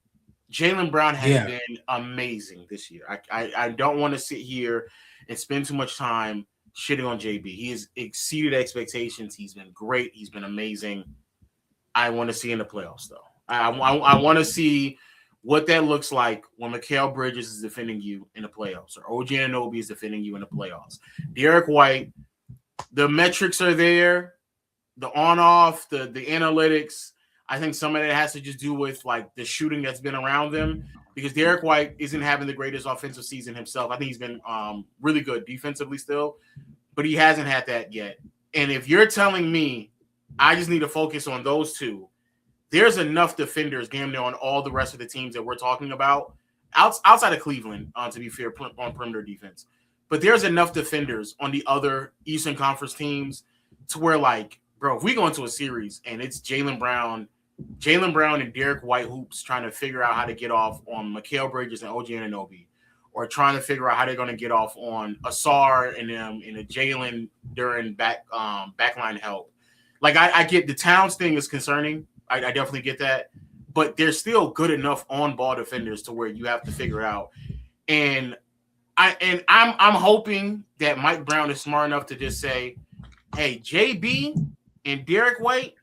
Jaylen Brown has been amazing this year. I don't want to sit here and spend too much time shitting on JB. He has exceeded expectations. He's been great. He's been amazing. I want to see in the playoffs, though. I want to see what that looks like when Mikal Bridges is defending you in the playoffs or OG Anunoby is defending you in the playoffs. Derek White, the metrics are there, the on-off, the analytics. I think some of that has to just do with like the shooting that's been around them because Derek White isn't having the greatest offensive season himself. I think he's been really good defensively still, but he hasn't had that yet. And if you're telling me I just need to focus on those two, there's enough defenders damn near on all the rest of the teams that we're talking about outside of Cleveland, to be fair, on perimeter defense. But there's enough defenders on the other Eastern Conference teams to where, like, bro, if we go into a series and it's Jaylen Brown and Derek White hoops trying to figure out how to get off on Mikal Bridges and OG Anunoby, or trying to figure out how they're going to get off on Asar and them in a Jaylen during backline help. Like, I get the Towns thing is concerning. I definitely get that. But there's still good enough on-ball defenders to where you have to figure out. And I'm hoping that Mike Brown is smart enough to just say, hey, JB and Derek White,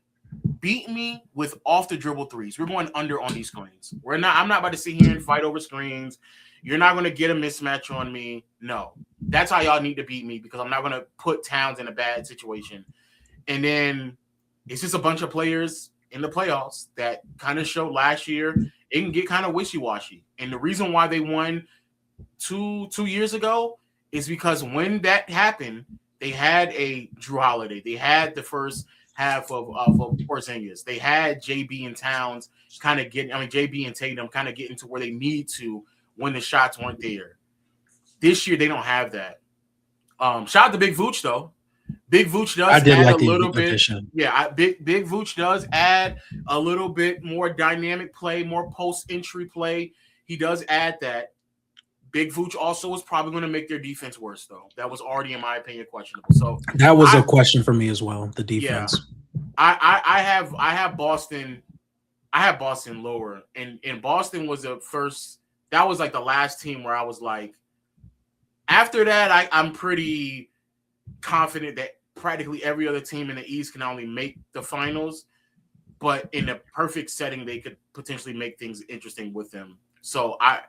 beat me with off the dribble threes. We're going under on these screens. I'm not about to sit here and fight over screens. You're not going to get a mismatch on me. No, that's how y'all need to beat me because I'm not going to put Towns in a bad situation. And then it's just a bunch of players in the playoffs that kind of showed last year it can get kind of wishy-washy. And the reason why they won two years ago is because when that happened, they had a Drew Holiday. They had the first half of Porzingis. They had JB and Towns JB and Tatum kind of getting to where they need to when the shots weren't there. This year, they don't have that. Shout out to Big Vooch, though. Big Vooch does add a little bit. Addition. Yeah, Big Vooch does add a little bit more dynamic play, more post-entry play. He does add that. Big Vooch also is probably going to make their defense worse, though. That was already, in my opinion, questionable. So that was a question for me as well. The defense. Yeah, I have Boston. I have Boston lower, and Boston was the first. That was like the last team where I was like. After that, I'm pretty confident that practically every other team in the East can only make the finals, but in the perfect setting, they could potentially make things interesting with them. So I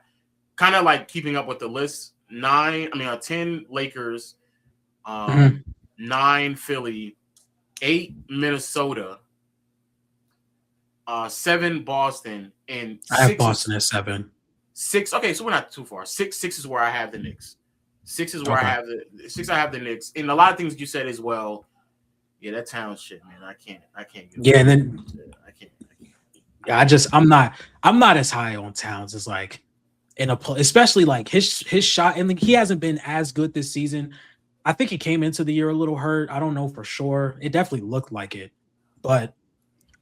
kind of like keeping up with the list. 10 Lakers, 9 Philly, 8 Minnesota, 7 Boston, and 6 I have Boston at 7. 6. Okay, so we're not too far. 6 is where I have the Knicks. 6 is where I have the Knicks. And a lot of things you said as well. Yeah, that Town shit, man. I can't. Yeah, and then I can't. Yeah, I'm not as high on Towns as like especially like his shot, and he hasn't been as good this season. I think he came into the year a little hurt. I don't know for sure. It definitely looked like it, but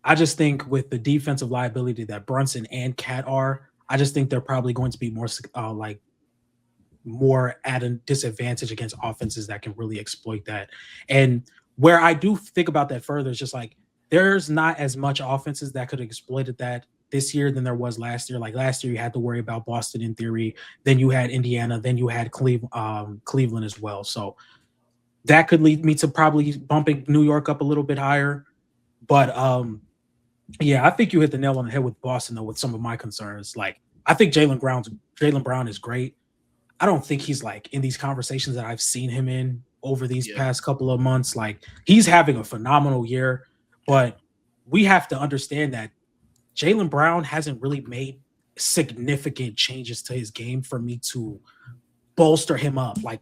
I just think with the defensive liability that Brunson and Cat are, I just think they're probably going to be more at a disadvantage against offenses that can really exploit that. And where I do think about that further is just like there's not as much offenses that could have exploited that this year than there was last year. Like last year, you had to worry about Boston in theory. Then you had Indiana. Then you had Cleveland as well. So that could lead me to probably bumping New York up a little bit higher. But yeah, I think you hit the nail on the head with Boston, though, with some of my concerns. Like I think Jaylen Brown is great. I don't think he's like in these conversations that I've seen him in over these past couple of months. Like he's having a phenomenal year, but we have to understand that Jaylen Brown hasn't really made significant changes to his game for me to bolster him up. Like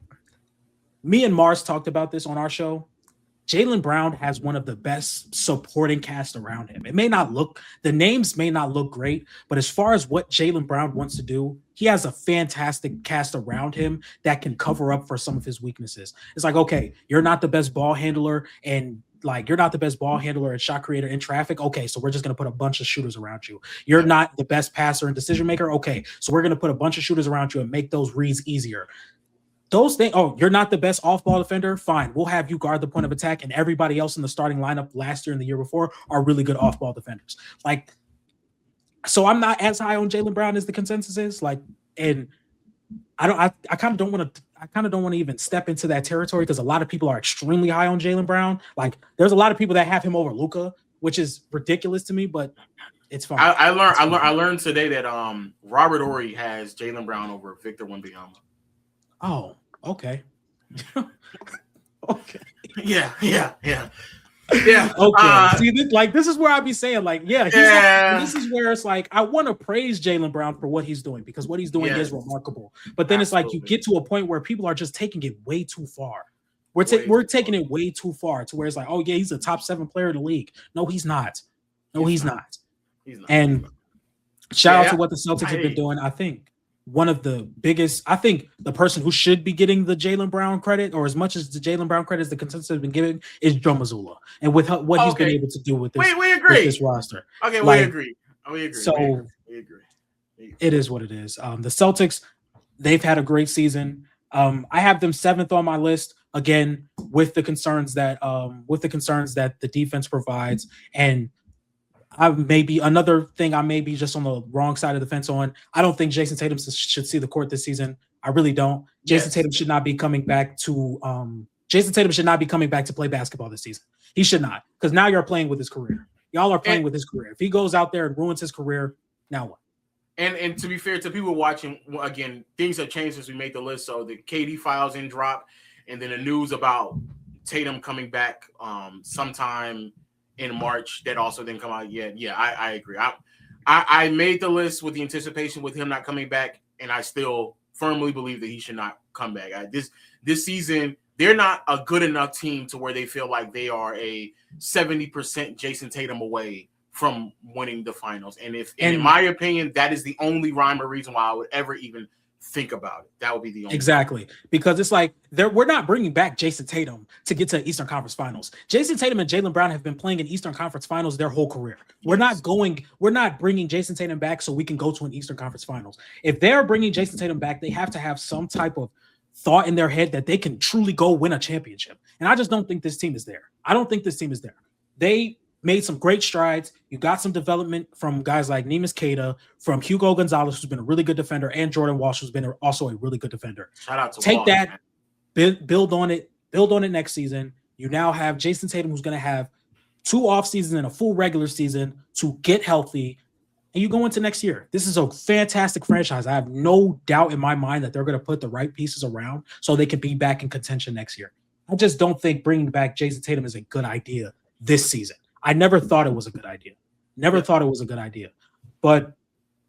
me and Mars talked about this on our show. Jaylen Brown has one of the best supporting cast around him. The names may not look great, but as far as what Jaylen Brown wants to do, he has a fantastic cast around him that can cover up for some of his weaknesses. It's like, okay, you're not the best ball handler and you're not the best ball handler and shot creator in traffic. Okay, so we're just going to put a bunch of shooters around you. You're not the best passer and decision maker. Okay, so we're going to put a bunch of shooters around you and make those reads easier. Those things, you're not the best off-ball defender? Fine. We'll have you guard the point of attack, and everybody else in the starting lineup last year and the year before are really good off-ball defenders. So I'm not as high on Jaylen Brown as the consensus is. And I kind of don't want to even step into that territory because a lot of people are extremely high on Jaylen Brown. There's a lot of people that have him over Luka, which is ridiculous to me, but it's fine. I learned today that Robert Horry has Jaylen Brown over Victor Wembanyama. Oh, okay. Okay. Yeah. Okay. See, this is where I'd be saying, this is where it's like I want to praise Jaylen Brown for what he's doing because what he's doing is remarkable. But then it's like you get to a point where people are just taking it way too far. We're taking it way too far to where it's like, oh yeah, he's a top 7 player in the league. No, he's not. He's not. And shout out to what the Celtics have been doing. I think one of the biggest, the person who should be getting the Jaylen Brown credit, or as much as the Jaylen Brown credit as the consensus has been given, is Joe Mazzulla. And with what he's been able to do with this, we agree. With this roster. Okay, we agree. So we agree. It is what it is. The Celtics, they've had a great season. I have them 7th on my list, again, with the concerns that the defense provides. And I may be just on the wrong side of the fence on. I don't think Jason Tatum should see the court this season. I really don't. Jason Tatum should not be coming back to play basketball this season. He should not, because now you're playing with his career. Y'all are playing with his career. If he goes out there and ruins his career, now what? And to be fair to people watching, again, things have changed since we made the list. So the KD files in drop, and then the news about Tatum coming back sometime in March that also didn't come out yet. Yeah, I agree. I made the list with the anticipation with him not coming back, and I still firmly believe that he should not come back. This season, they're not a good enough team to where they feel like they are a 70% Jason Tatum away from winning the finals. And in my opinion, that is the only rhyme or reason why I would ever even think about it. That would be the only exactly, because it's like we're not bringing back Jason Tatum to get to Eastern Conference Finals. Jason Tatum and Jaylen Brown have been playing in Eastern Conference Finals their whole career. We're not bringing Jason Tatum back so we can go to an Eastern Conference Finals. If they're bringing Jason Tatum back, they have to have some type of thought in their head that they can truly go win a championship. And I just don't think this team is there. They made some great strides. You got some development from guys like Neemias Queta, from Hugo Gonzalez, who's been a really good defender, and Jordan Walsh, who's been also a really good defender. Shout out to Take Walsh, that, man. build on it next season. You now have Jason Tatum, who's going to have 2 off seasons and a full regular season to get healthy, and you go into next year. This is a fantastic franchise. I have no doubt in my mind that they're going to put the right pieces around so they can be back in contention next year. I just don't think bringing back Jason Tatum is a good idea this season. I never thought it was a good idea. But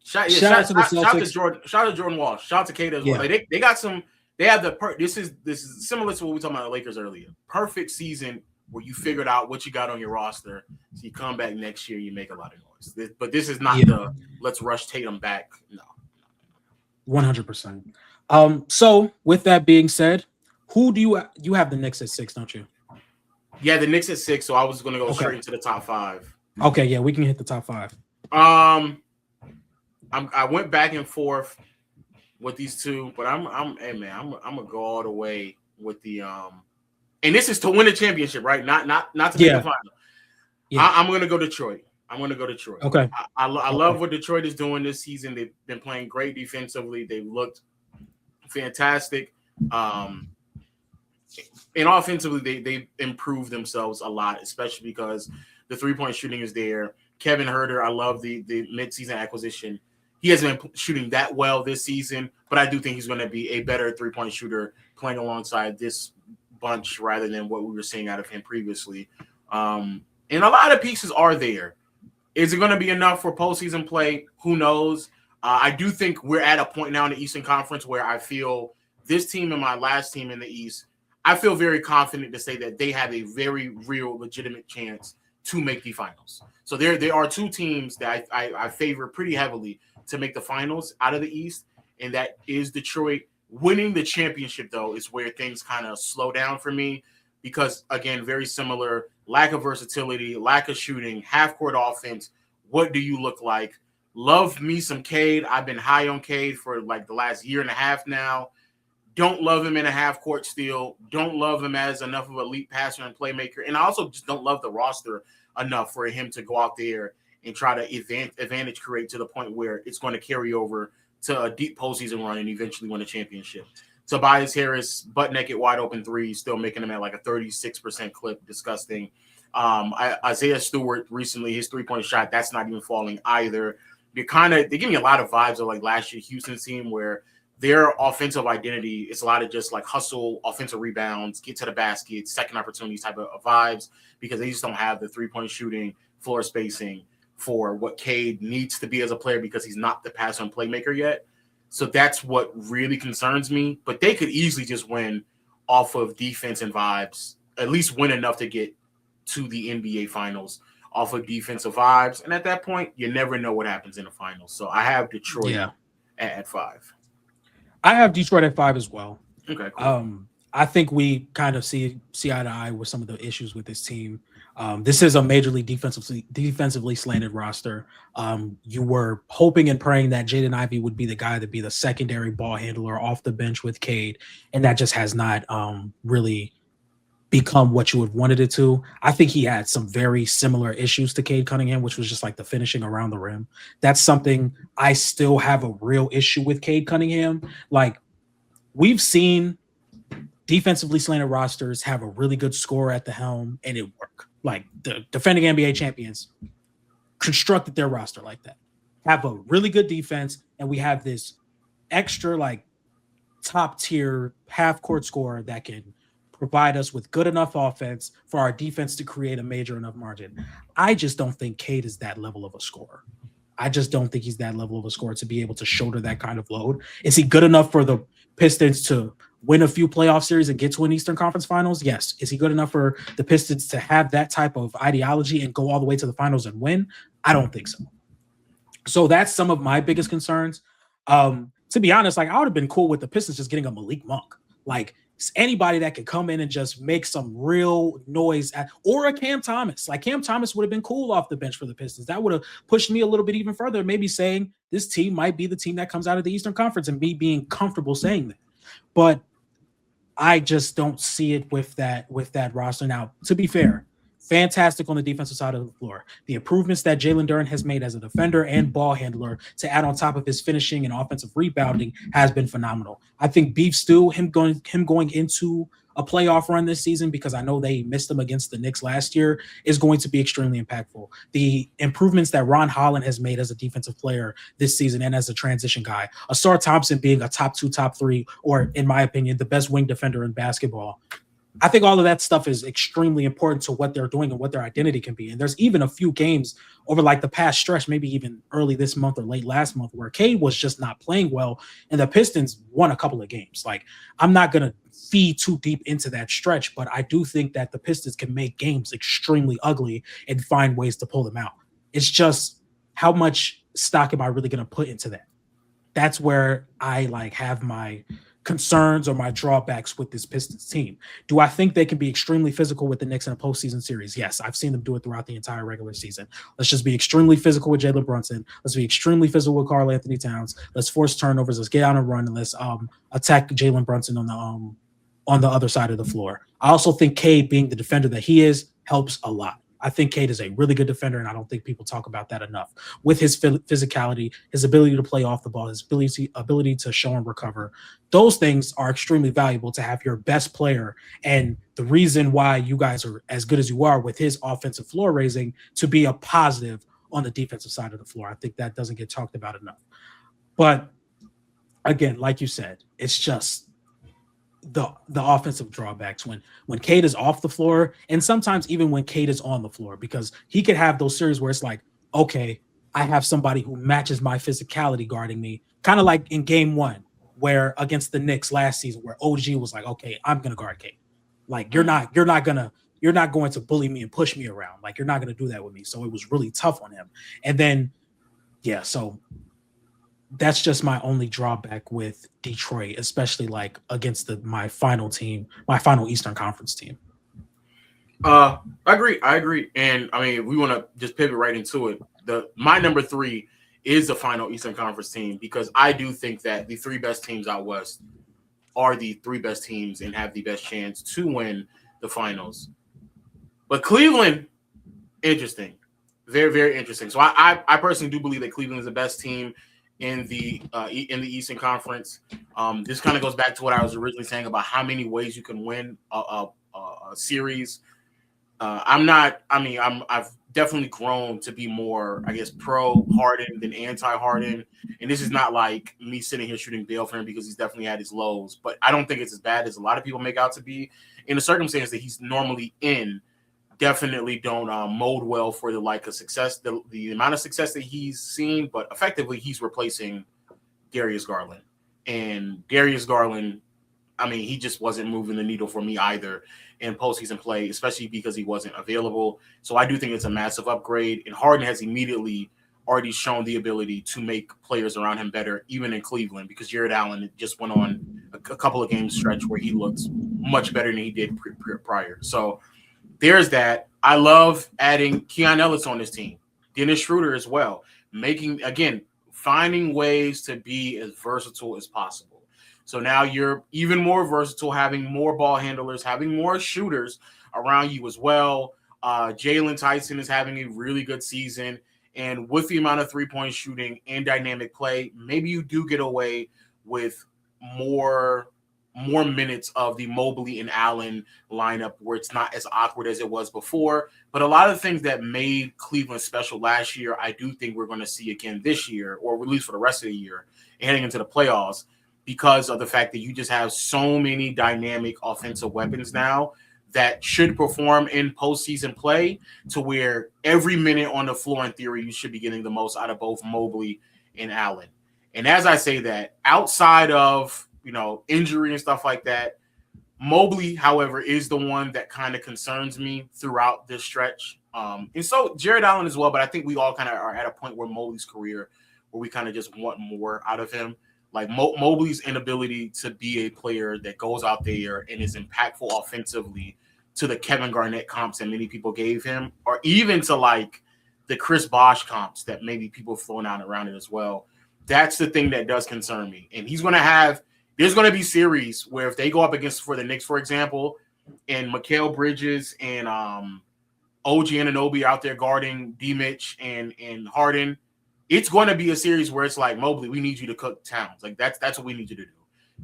shout out to the Celtics. Shout out to Jordan Walsh. Shout out to Queta as well. Like they got some. They have this is similar to what we talked about the Lakers earlier. Perfect season where you figured out what you got on your roster. So you come back next year, you make a lot of noise. But this is not the let's rush Tatum back. No. 100%. So with that being said, who do you have the Knicks at 6, don't you? Yeah, the Knicks at 6, so I was going to go straight into the top 5. Okay, yeah, we can hit the top 5. I went back and forth with these two, but I'm gonna go all the way with the and this is to win a championship, right? Not to make the final. Yeah. I'm gonna go Detroit. Okay. I love what Detroit is doing this season. They've been playing great defensively. They've looked fantastic. And offensively, they improved themselves a lot, especially because the 3-point shooting is there. Kevin Huerter, I love the midseason acquisition. He hasn't been shooting that well this season, but I do think he's going to be a better 3-point shooter playing alongside this bunch rather than what we were seeing out of him previously. And a lot of pieces are there. Is it going to be enough for postseason play? Who knows? I do think we're at a point now in the Eastern Conference where I feel this team and my last team in the East, I feel very confident to say that they have a very real, legitimate chance to make the finals. So there are two teams that I favor pretty heavily to make the finals out of the East, and that is Detroit. Winning the championship, though, is where things kind of slow down for me because, again, very similar, lack of versatility, lack of shooting, half-court offense. What do you look like? Love me some Cade. I've been high on Cade for like the last year and a half now. Don't love him in a half-court steal. Don't love him as enough of an elite passer and playmaker. And I also just don't love the roster enough for him to go out there and try to advantage create to the point where it's going to carry over to a deep postseason run and eventually win a championship. Tobias Harris, butt naked, wide open three, still making them at like a 36% clip. Disgusting. Isaiah Stewart recently, his 3-point shot, that's not even falling either. They give me a lot of vibes of like last year Houston team where their offensive identity is a lot of just like hustle, offensive rebounds, get to the basket, second opportunities type of vibes because they just don't have the 3-point shooting, floor spacing for what Cade needs to be as a player because he's not the passer and playmaker yet. So that's what really concerns me. But they could easily just win off of defense and vibes, at least win enough to get to the NBA finals off of defensive vibes. And at that point, you never know what happens in the finals. So I have Detroit at 5. I have Detroit at 5 as well. Okay, cool. I think we kind of see eye to eye with some of the issues with this team. This is a majorly defensively slanted roster. You were hoping and praying that Jaden Ivey would be the guy to be the secondary ball handler off the bench with Cade, and that just has not really become what you would wanted it to. I think he had some very similar issues to Cade Cunningham, which was just like the finishing around the rim. That's something I still have a real issue with Cade Cunningham. Like, we've seen defensively slanted rosters have a really good score at the helm and it work. Like the defending NBA champions constructed their roster like that. Have a really good defense, and we have this extra like top tier half court scorer that can provide us with good enough offense for our defense to create a major enough margin. I just don't think Cade is that level of a scorer. I just don't think he's that level of a scorer to be able to shoulder that kind of load. Is he good enough for the Pistons to win a few playoff series and get to an Eastern Conference Finals? Yes. Is he good enough for the Pistons to have that type of ideology and go all the way to the finals and win? I don't think so. So that's some of my biggest concerns. To be honest, like I would have been cool with the Pistons just getting a Malik Monk. Like anybody that could come in and just make some real noise or a Cam Thomas. Like Cam Thomas would have been cool off the bench for the Pistons. That would have pushed me a little bit even further, maybe saying this team might be the team that comes out of the Eastern Conference and me being comfortable saying that. But I just don't see it with that roster. Now, to be fair, fantastic on the defensive side of the floor. The improvements that Jalen Duren has made as a defender and ball handler to add on top of his finishing and offensive rebounding has been phenomenal. I think Beef Stew, him going into a playoff run this season, because I know they missed him against the Knicks last year, is going to be extremely impactful. The improvements that Ron Holland has made as a defensive player this season and as a transition guy, Asar Thompson being a top 2, top 3, or in my opinion, the best wing defender in basketball. I think all of that stuff is extremely important to what they're doing and what their identity can be. And there's even a few games over like the past stretch, maybe even early this month or late last month, where Cade was just not playing well and the Pistons won a couple of games. Like, I'm not going to feed too deep into that stretch, but I do think that the Pistons can make games extremely ugly and find ways to pull them out. It's just, how much stock am I really going to put into that? That's where I like have my concerns or my drawbacks with this Pistons team. Do I think they can be extremely physical with the Knicks in a postseason series? Yes, I've seen them do it throughout the entire regular season. Let's just be extremely physical with Jalen Brunson. Let's be extremely physical with Karl Anthony Towns. Let's force turnovers. Let's get on a run and let's attack Jalen Brunson on the other side of the floor. I also think Cade, being the defender that he is, helps a lot. I think Cade is a really good defender, and I don't think people talk about that enough. With his physicality, his ability to play off the ball, his ability to show and recover, those things are extremely valuable to have your best player. And the reason why you guys are as good as you are with his offensive floor raising to be a positive on the defensive side of the floor. I think that doesn't get talked about enough. But again, like you said, it's just the offensive drawbacks when Cade is off the floor, and sometimes even when Cade is on the floor, because he could have those series where it's like, okay, I have somebody who matches my physicality guarding me, kind of like in game 1 where against the Knicks last season, where OG was like, okay, I'm going to guard Cade. Like you're not going to bully me and push me around. Like you're not going to do that with me. So it was really tough on him. And then, yeah, so that's just my only drawback with Detroit, especially like against my final Eastern Conference team. I agree. And I mean, we want to just pivot right into it. My number 3 is the final Eastern Conference team because I do think that the 3 best teams out west are the 3 best teams and have the best chance to win the finals. But Cleveland, interesting. Very, very interesting. So I personally do believe that Cleveland is the best team in the Eastern Conference. This kind of goes back to what I was originally saying about how many ways you can win a series. I've definitely grown to be more, I guess, pro Harden than anti Harden. And this is not like me sitting here shooting bail for him because he's definitely had his lows, but I don't think it's as bad as a lot of people make out to be. In the circumstance that he's normally in, definitely don't mold well for the like of success, the amount of success that he's seen, but effectively he's replacing Darius Garland. And Darius Garland, I mean, he just wasn't moving the needle for me either in postseason play, especially because he wasn't available. So I do think it's a massive upgrade. And Harden has immediately already shown the ability to make players around him better, even in Cleveland, because Jared Allen just went on a couple of games stretch where he looked much better than he did prior. So there's that. I love adding Keon Ellis on this team, Dennis Schroeder as well, finding ways to be as versatile as possible. So now you're even more versatile, having more ball handlers, having more shooters around you as well. Jalen Tyson is having a really good season. And with the amount of three-point shooting and dynamic play, maybe you do get away with more minutes of the Mobley and Allen lineup where it's not as awkward as it was before. But a lot of things that made Cleveland special last year, I do think we're going to see again this year, or at least for the rest of the year, heading into the playoffs, because of the fact that you just have so many dynamic offensive weapons now that should perform in postseason play, to where every minute on the floor, in theory, you should be getting the most out of both Mobley and Allen. And as I say that, outside of injury and stuff like that, Mobley, however, is the one that kind of concerns me throughout this stretch. And so Jared Allen as well, but I think we all kind of are at a point where Mobley's career where we kind of just want more out of him. Like Mobley's inability to be a player that goes out there and is impactful offensively to the Kevin Garnett comps that many people gave him, or even to like the Chris Bosh comps that maybe people have thrown out around it as well. That's the thing that does concern me. And there's going to be series where if they go up against for the Knicks, for example, and Mikal Bridges and OG Anunoby out there guarding D. Mitch and Harden, it's going to be a series where it's like, Mobley, we need you to cook Towns. Like that's what we need you to do.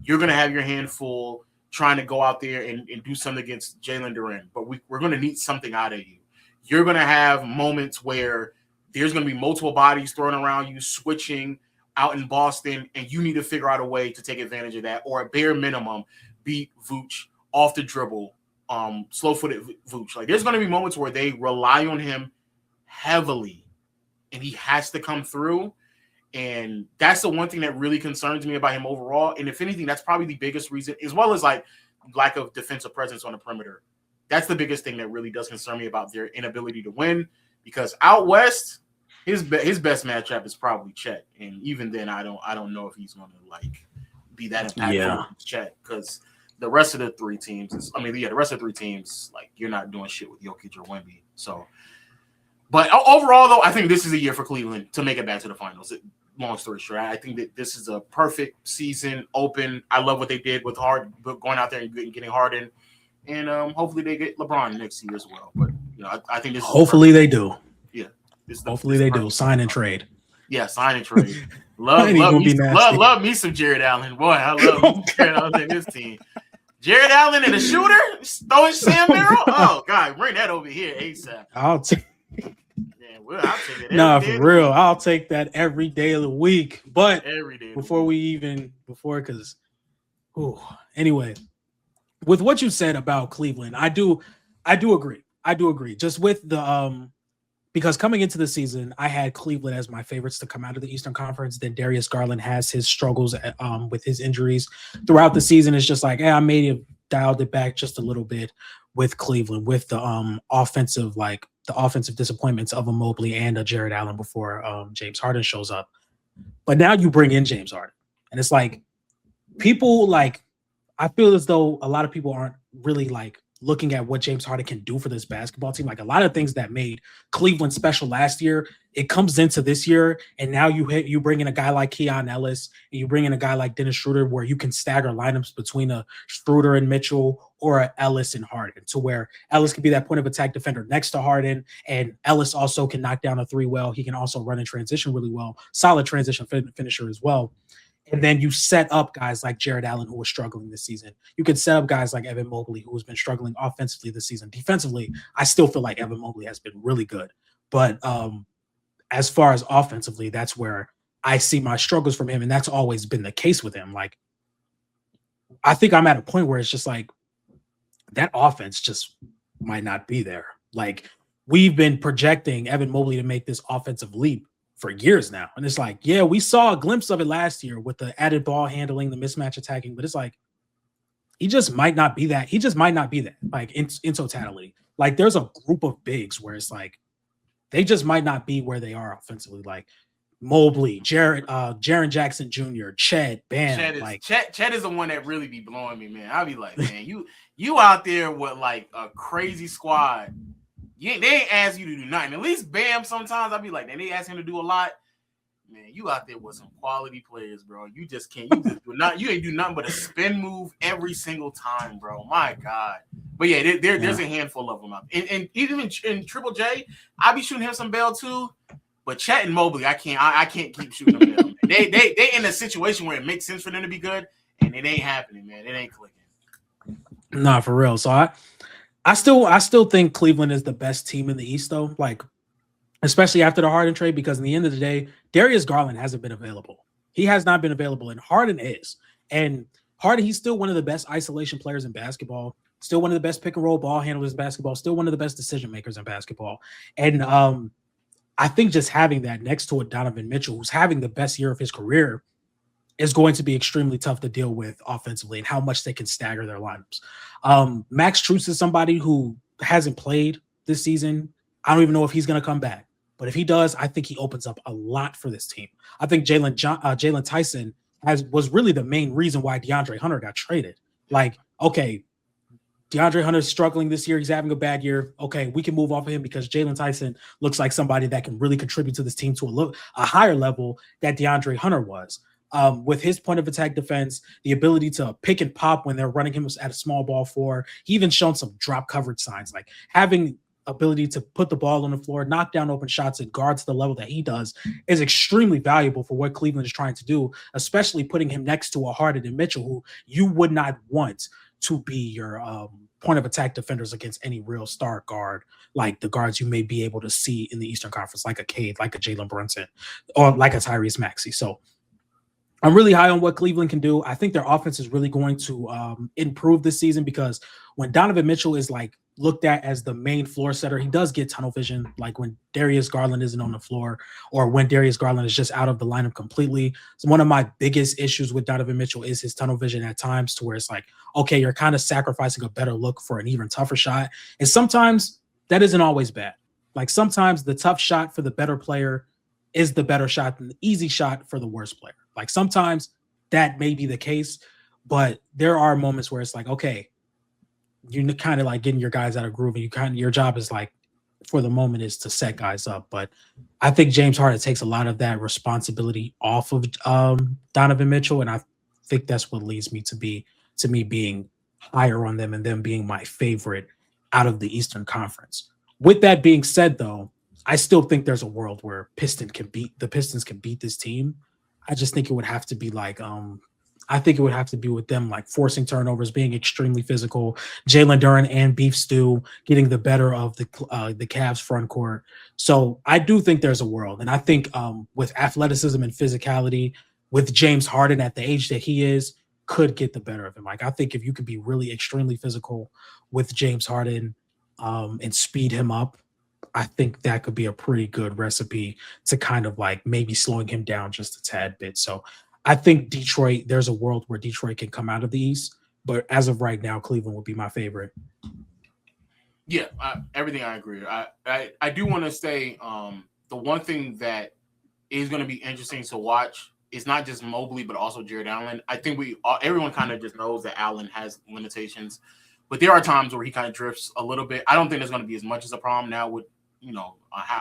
You're going to have your hand full trying to go out there and do something against Jalen Duren, but we're going to need something out of you. You're going to have moments where there's going to be multiple bodies thrown around you, switching out in Boston, and you need to figure out a way to take advantage of that, or at bare minimum, beat Vooch off the dribble, slow-footed Vooch. Like, there's going to be moments where they rely on him heavily, and he has to come through. And that's the one thing that really concerns me about him overall. And if anything, that's probably the biggest reason, as well as like lack of defensive presence on the perimeter. That's the biggest thing that really does concern me about their inability to win, because out west, his best matchup is probably Chet, and even then, I don't know if he's going to like be that impactful with Chet, because the rest of the three teams, like, you're not doing shit with Jokic or Wemby. So, but overall, though, I think this is a year for Cleveland to make it back to the finals. Long story short, I think that this is a perfect season open. I love what they did with Harden, going out there and getting Harden, and hopefully they get LeBron next year as well. But I think this. Hopefully they do. Yeah. Hopefully they do. Sign and trade. Yeah, sign and trade. Love me some Jared Allen. Boy, I love Jared Allen in this team. Jared Allen and a shooter? Throwing Sam Merrill? Oh, God, bring that over here ASAP. I'll take it. For real. I'll take that every day of the week. But every day anyway, with what you said about Cleveland, I do agree. Just with the because coming into the season, I had Cleveland as my favorites to come out of the Eastern Conference. Then Darius Garland has his struggles with his injuries throughout the season. It's just like, I made dialed it back just a little bit with Cleveland, with the offensive disappointments of a Mobley and a Jared Allen before James Harden shows up. But now you bring in James Harden, and it's like people like I feel as though a lot of people aren't really like looking at what James Harden can do for this basketball team. Like a lot of things that made Cleveland special last year, it comes into this year, and now you bring in a guy like Keon Ellis, and you bring in a guy like Dennis Schroeder, where you can stagger lineups between a Schroeder and Mitchell or a Ellis and Harden, to where Ellis can be that point of attack defender next to Harden, and Ellis also can knock down a three well. He can also run in transition really well, solid transition finisher as well. And then you set up guys like Jared Allen, who was struggling this season. You could set up guys like Evan Mobley, who has been struggling offensively this season. Defensively, I still feel like Evan Mobley has been really good. But as far as offensively, that's where I see my struggles from him. And that's always been the case with him. Like, I think I'm at a point where it's just like that offense just might not be there. Like, we've been projecting Evan Mobley to make this offensive leap for years now. And it's like, yeah, we saw a glimpse of it last year with the added ball handling, the mismatch attacking, but it's like, he just might not be that. He just might not be that, like in totality. Like there's a group of bigs where it's like, they just might not be where they are offensively. Like Mobley, Jaren Jackson Jr., Chet, Bam. Chet is the one that really be blowing me, man. I'll be like, man, you out there with like a crazy squad. They ain't ask you to do nothing. At least Bam, sometimes I'll be like, they ask him to do a lot. Man, you out there with some quality players, bro. You just can't. You ain't do nothing but a spin move every single time, bro. My God. But yeah, there's a handful of them out. And even in Triple J, I be shooting him some bail too. But Chet and Mobley, I can't keep shooting them bail. They in a situation where it makes sense for them to be good, and it ain't happening, man. It ain't clicking. Nah, for real. So I still think Cleveland is the best team in the East, though. Like, especially after the Harden trade, because in the end of the day, Darius Garland hasn't been available. He has not been available, and Harden is. And Harden, he's still one of the best isolation players in basketball. Still one of the best pick and roll ball handlers in basketball. Still one of the best decision makers in basketball. And I think just having that next to a Donovan Mitchell, who's having the best year of his career, is going to be extremely tough to deal with offensively and how much they can stagger their lineups. Max Strus is somebody who hasn't played this season. I don't even know if he's going to come back. But if he does, I think he opens up a lot for this team. I think Jalen Tyson was really the main reason why DeAndre Hunter got traded. Like, okay, DeAndre Hunter's struggling this year. He's having a bad year. Okay, we can move off of him because Jalen Tyson looks like somebody that can really contribute to this team to a higher level that DeAndre Hunter was. With his point of attack defense, the ability to pick and pop when they're running him at a small ball four. He even shown some drop coverage signs, like having ability to put the ball on the floor, knock down open shots, and guard to the level that he does is extremely valuable for what Cleveland is trying to do, especially putting him next to a Harden and Mitchell, who you would not want to be your point of attack defenders against any real star guard, like the guards you may be able to see in the Eastern Conference, like a Cade, like a Jalen Brunson, or like a Tyrese Maxey. So I'm really high on what Cleveland can do. I think their offense is really going to improve this season because when Donovan Mitchell is like looked at as the main floor setter, he does get tunnel vision. Like when Darius Garland isn't on the floor or when Darius Garland is just out of the lineup completely. So one of my biggest issues with Donovan Mitchell is his tunnel vision at times, to where it's like, okay, you're kind of sacrificing a better look for an even tougher shot. And sometimes that isn't always bad. Like sometimes the tough shot for the better player is the better shot than the easy shot for the worst player. Like sometimes that may be the case, but there are moments where it's like, okay, you're kind of like getting your guys out of groove, and your job is like, for the moment, is to set guys up. But I think James Harden takes a lot of that responsibility off of Donovan Mitchell, and I think that's what leads me to me being higher on them and them being my favorite out of the Eastern Conference. With that being said, though, I still think there's a world where the Pistons can beat this team. I just think it would have to be like I think it would have to be with them like forcing turnovers, being extremely physical, Jalen Duren and Beef Stew getting the better of the Cavs front court. So I do think there's a world, and I think with athleticism and physicality, with James Harden at the age that he is, could get the better of him. Like I think if you could be really extremely physical with James Harden and speed him up, I think that could be a pretty good recipe to kind of like maybe slowing him down just a tad bit. So I think there's a world where Detroit can come out of the East. But as of right now, Cleveland would be my favorite. Yeah, everything I agree. I do want to say the one thing that is going to be interesting to watch is not just Mobley but also Jared Allen. I think everyone kind of just knows that Allen has limitations, but there are times where he kind of drifts a little bit. I don't think there's going to be as much as a problem now with a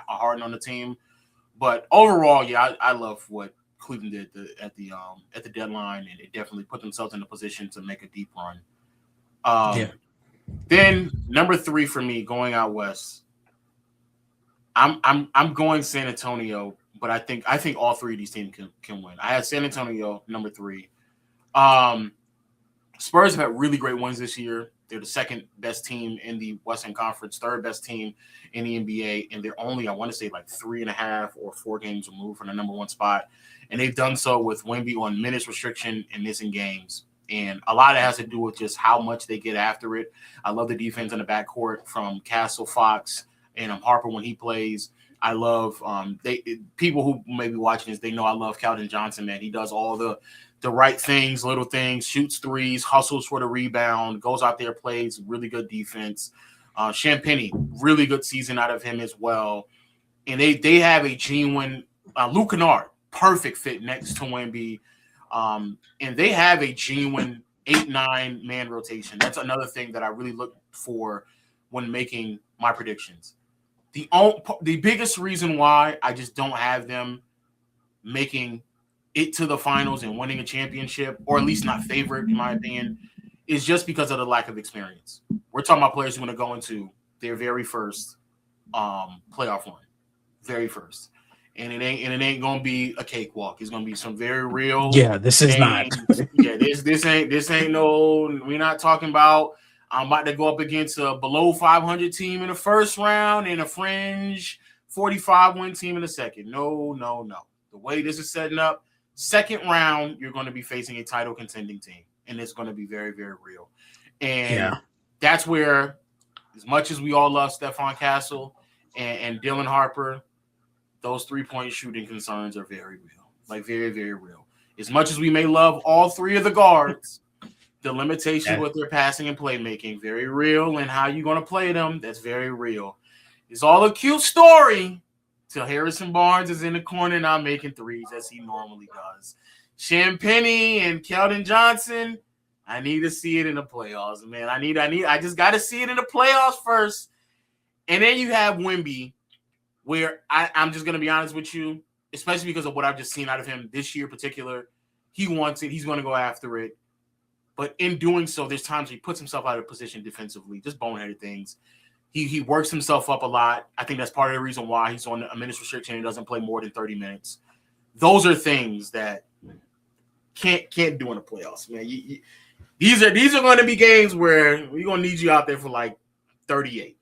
Harden on the team, but overall, yeah, I love what Cleveland did at the deadline, and it definitely put themselves in a position to make a deep run. Yeah. Then number 3 for me going out west. I'm going San Antonio, but I think all 3 of these teams can win. I had San Antonio number 3. Spurs have had really great wins this year. They're the second best team in the Western Conference, third best team in the NBA, and they're only, I want to say, like 3.5 or 4 games removed from the number 1 spot. And they've done so with Wemby on minutes restriction and missing games. And a lot of it has to do with just how much they get after it. I love the defense in the backcourt from Castle, Fox, and Harper when he plays. I love people who may be watching this, they know I love Keldon Johnson, man. He does all the right things, little things, shoots threes, hustles for the rebound, goes out there, plays really good defense. Champagnie, really good season out of him as well. And they have a genuine Luke Kennard, perfect fit next to Wemby. And they have a genuine 8-9 man rotation. That's another thing that I really look for when making my predictions. The biggest reason why I just don't have them making it to the finals and winning a championship, or at least not favorite in my opinion, is just because of the lack of experience. We're talking about players who are going to go into their very first playoff run, very first. And it ain't gonna be a cakewalk. It's gonna be some very real. Yeah, this is not. Yeah, this ain't no. We're not talking about. I'm about to go up against a below 500 team in the first round and a fringe 45 win team in the second. No. The way this is setting up, second round, you're going to be facing a title contending team, and it's going to be very, very real. And that's where, as much as we all love Stephon Castle and Dylan Harper, those 3-point shooting concerns are very real, like very, very real. As much as we may love all 3 of the guards, the limitations with their passing and playmaking, very real, and how you're going to play them, that's very real. It's all a cute story till Harrison Barnes is in the corner not making threes as he normally does. Champagnie and Keldon Johnson, I need to see it in the playoffs, man. I just got to see it in the playoffs first. And then you have Wemby, where I'm just going to be honest with you, especially because of what I've just seen out of him this year in particular. He wants it. He's going to go after it. But in doing so, there's times he puts himself out of position defensively, just boneheaded things. He works himself up a lot. I think that's part of the reason why he's on a minutes restriction and doesn't play more than 30 minutes. Those are things that can't do in the playoffs, man. These are going to be games where we're going to need you out there for like 38.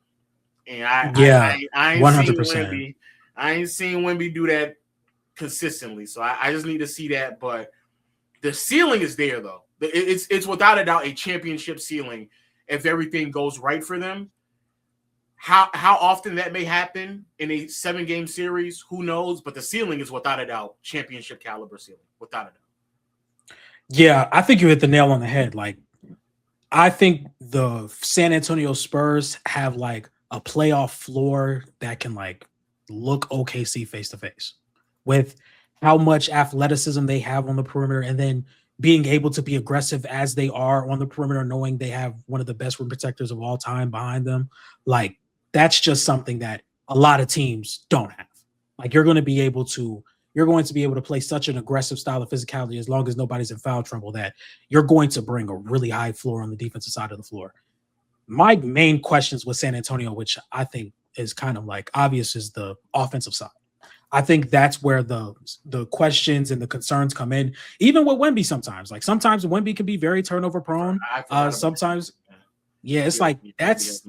And I ain't 100%. I ain't seen Wemby do that consistently. So I just need to see that. But the ceiling is there, though. It's without a doubt a championship ceiling if everything goes right for them. How often that may happen in a 7-game series, who knows? But the ceiling is without a doubt championship caliber ceiling, without a doubt. Yeah, I think you hit the nail on the head. Like, I think the San Antonio Spurs have like a playoff floor that can like look OKC face to face with how much athleticism they have on the perimeter, and then being able to be aggressive as they are on the perimeter, knowing they have one of the best rim protectors of all time behind them. Like, that's just something that a lot of teams don't have. Like, you're going to be able to play such an aggressive style of physicality as long as nobody's in foul trouble that you're going to bring a really high floor on the defensive side of the floor. My main questions with San Antonio, which I think is kind of like obvious, is the offensive side. I think that's where the questions and the concerns come in, even with Wemby sometimes. Like, sometimes Wemby can be very turnover prone. Sometimes, it's like that's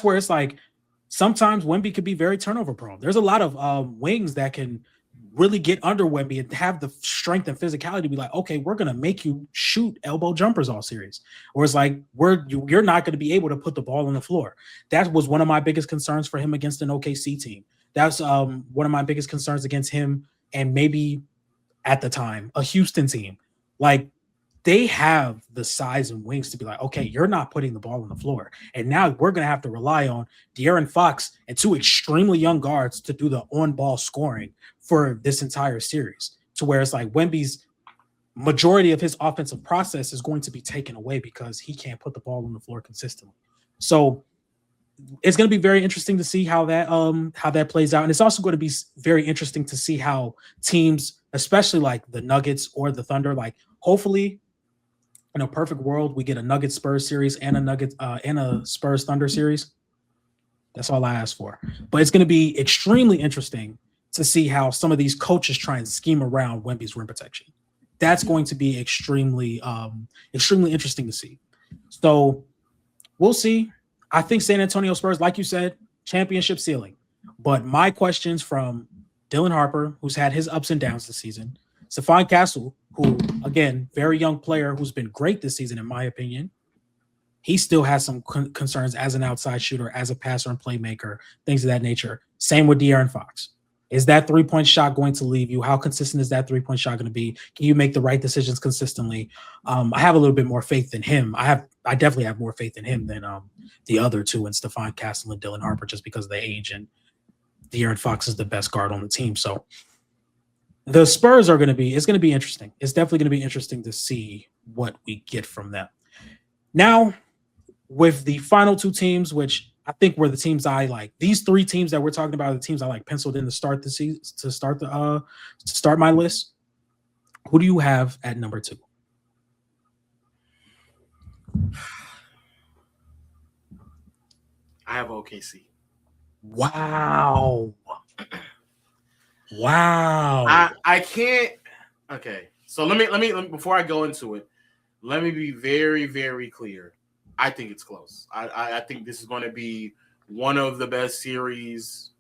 where it's like sometimes Wemby could be very turnover prone. There's a lot of wings that can really get under Wemby and have the strength and physicality to be like, okay, we're going to make you shoot elbow jumpers all series. Or it's like, you're not going to be able to put the ball on the floor. That was one of my biggest concerns for him against an OKC team. That's one of my biggest concerns against him and maybe at the time a Houston team. Like, they have the size and wings to be like, okay, you're not putting the ball on the floor. And now we're going to have to rely on De'Aaron Fox and two extremely young guards to do the on-ball scoring for this entire series. To where it's like Wemby's majority of his offensive process is going to be taken away because he can't put the ball on the floor consistently. So it's going to be very interesting to see how that plays out, and it's also going to be very interesting to see how teams, especially like the Nuggets or the Thunder, like hopefully in a perfect world we get a Nuggets Spurs series and a Spurs Thunder series. That's all I ask for. But it's going to be extremely interesting to see how some of these coaches try and scheme around Wemby's rim protection. That's going to be extremely interesting to see. So we'll see. I think San Antonio Spurs, like you said, championship ceiling. But my questions from Dylan Harper, who's had his ups and downs this season, Stephon Castle, who, again, very young player who's been great this season, in my opinion. He still has some concerns as an outside shooter, as a passer and playmaker, things of that nature. Same with De'Aaron Fox. Is that three-point shot going to leave you? How consistent is that three-point shot going to be? Can you make the right decisions consistently? I have a little bit more faith in him. I definitely have more faith in him than the other two, and Stephon Castle and Dylan Harper, just because of the age, and De'Aaron Fox is the best guard on the team. So the Spurs it's going to be interesting. It's definitely going to be interesting to see what we get from them. Now, with the final two teams, which I think were the teams I like. These three teams that we're talking about are the teams I like penciled in to start the season, to start my list. Who do you have at number 2? I have OKC. Wow. Wow. I can't. Okay, so let me before I go into it, let me be very, very clear. I think it's close. I think this is going to be one of the best series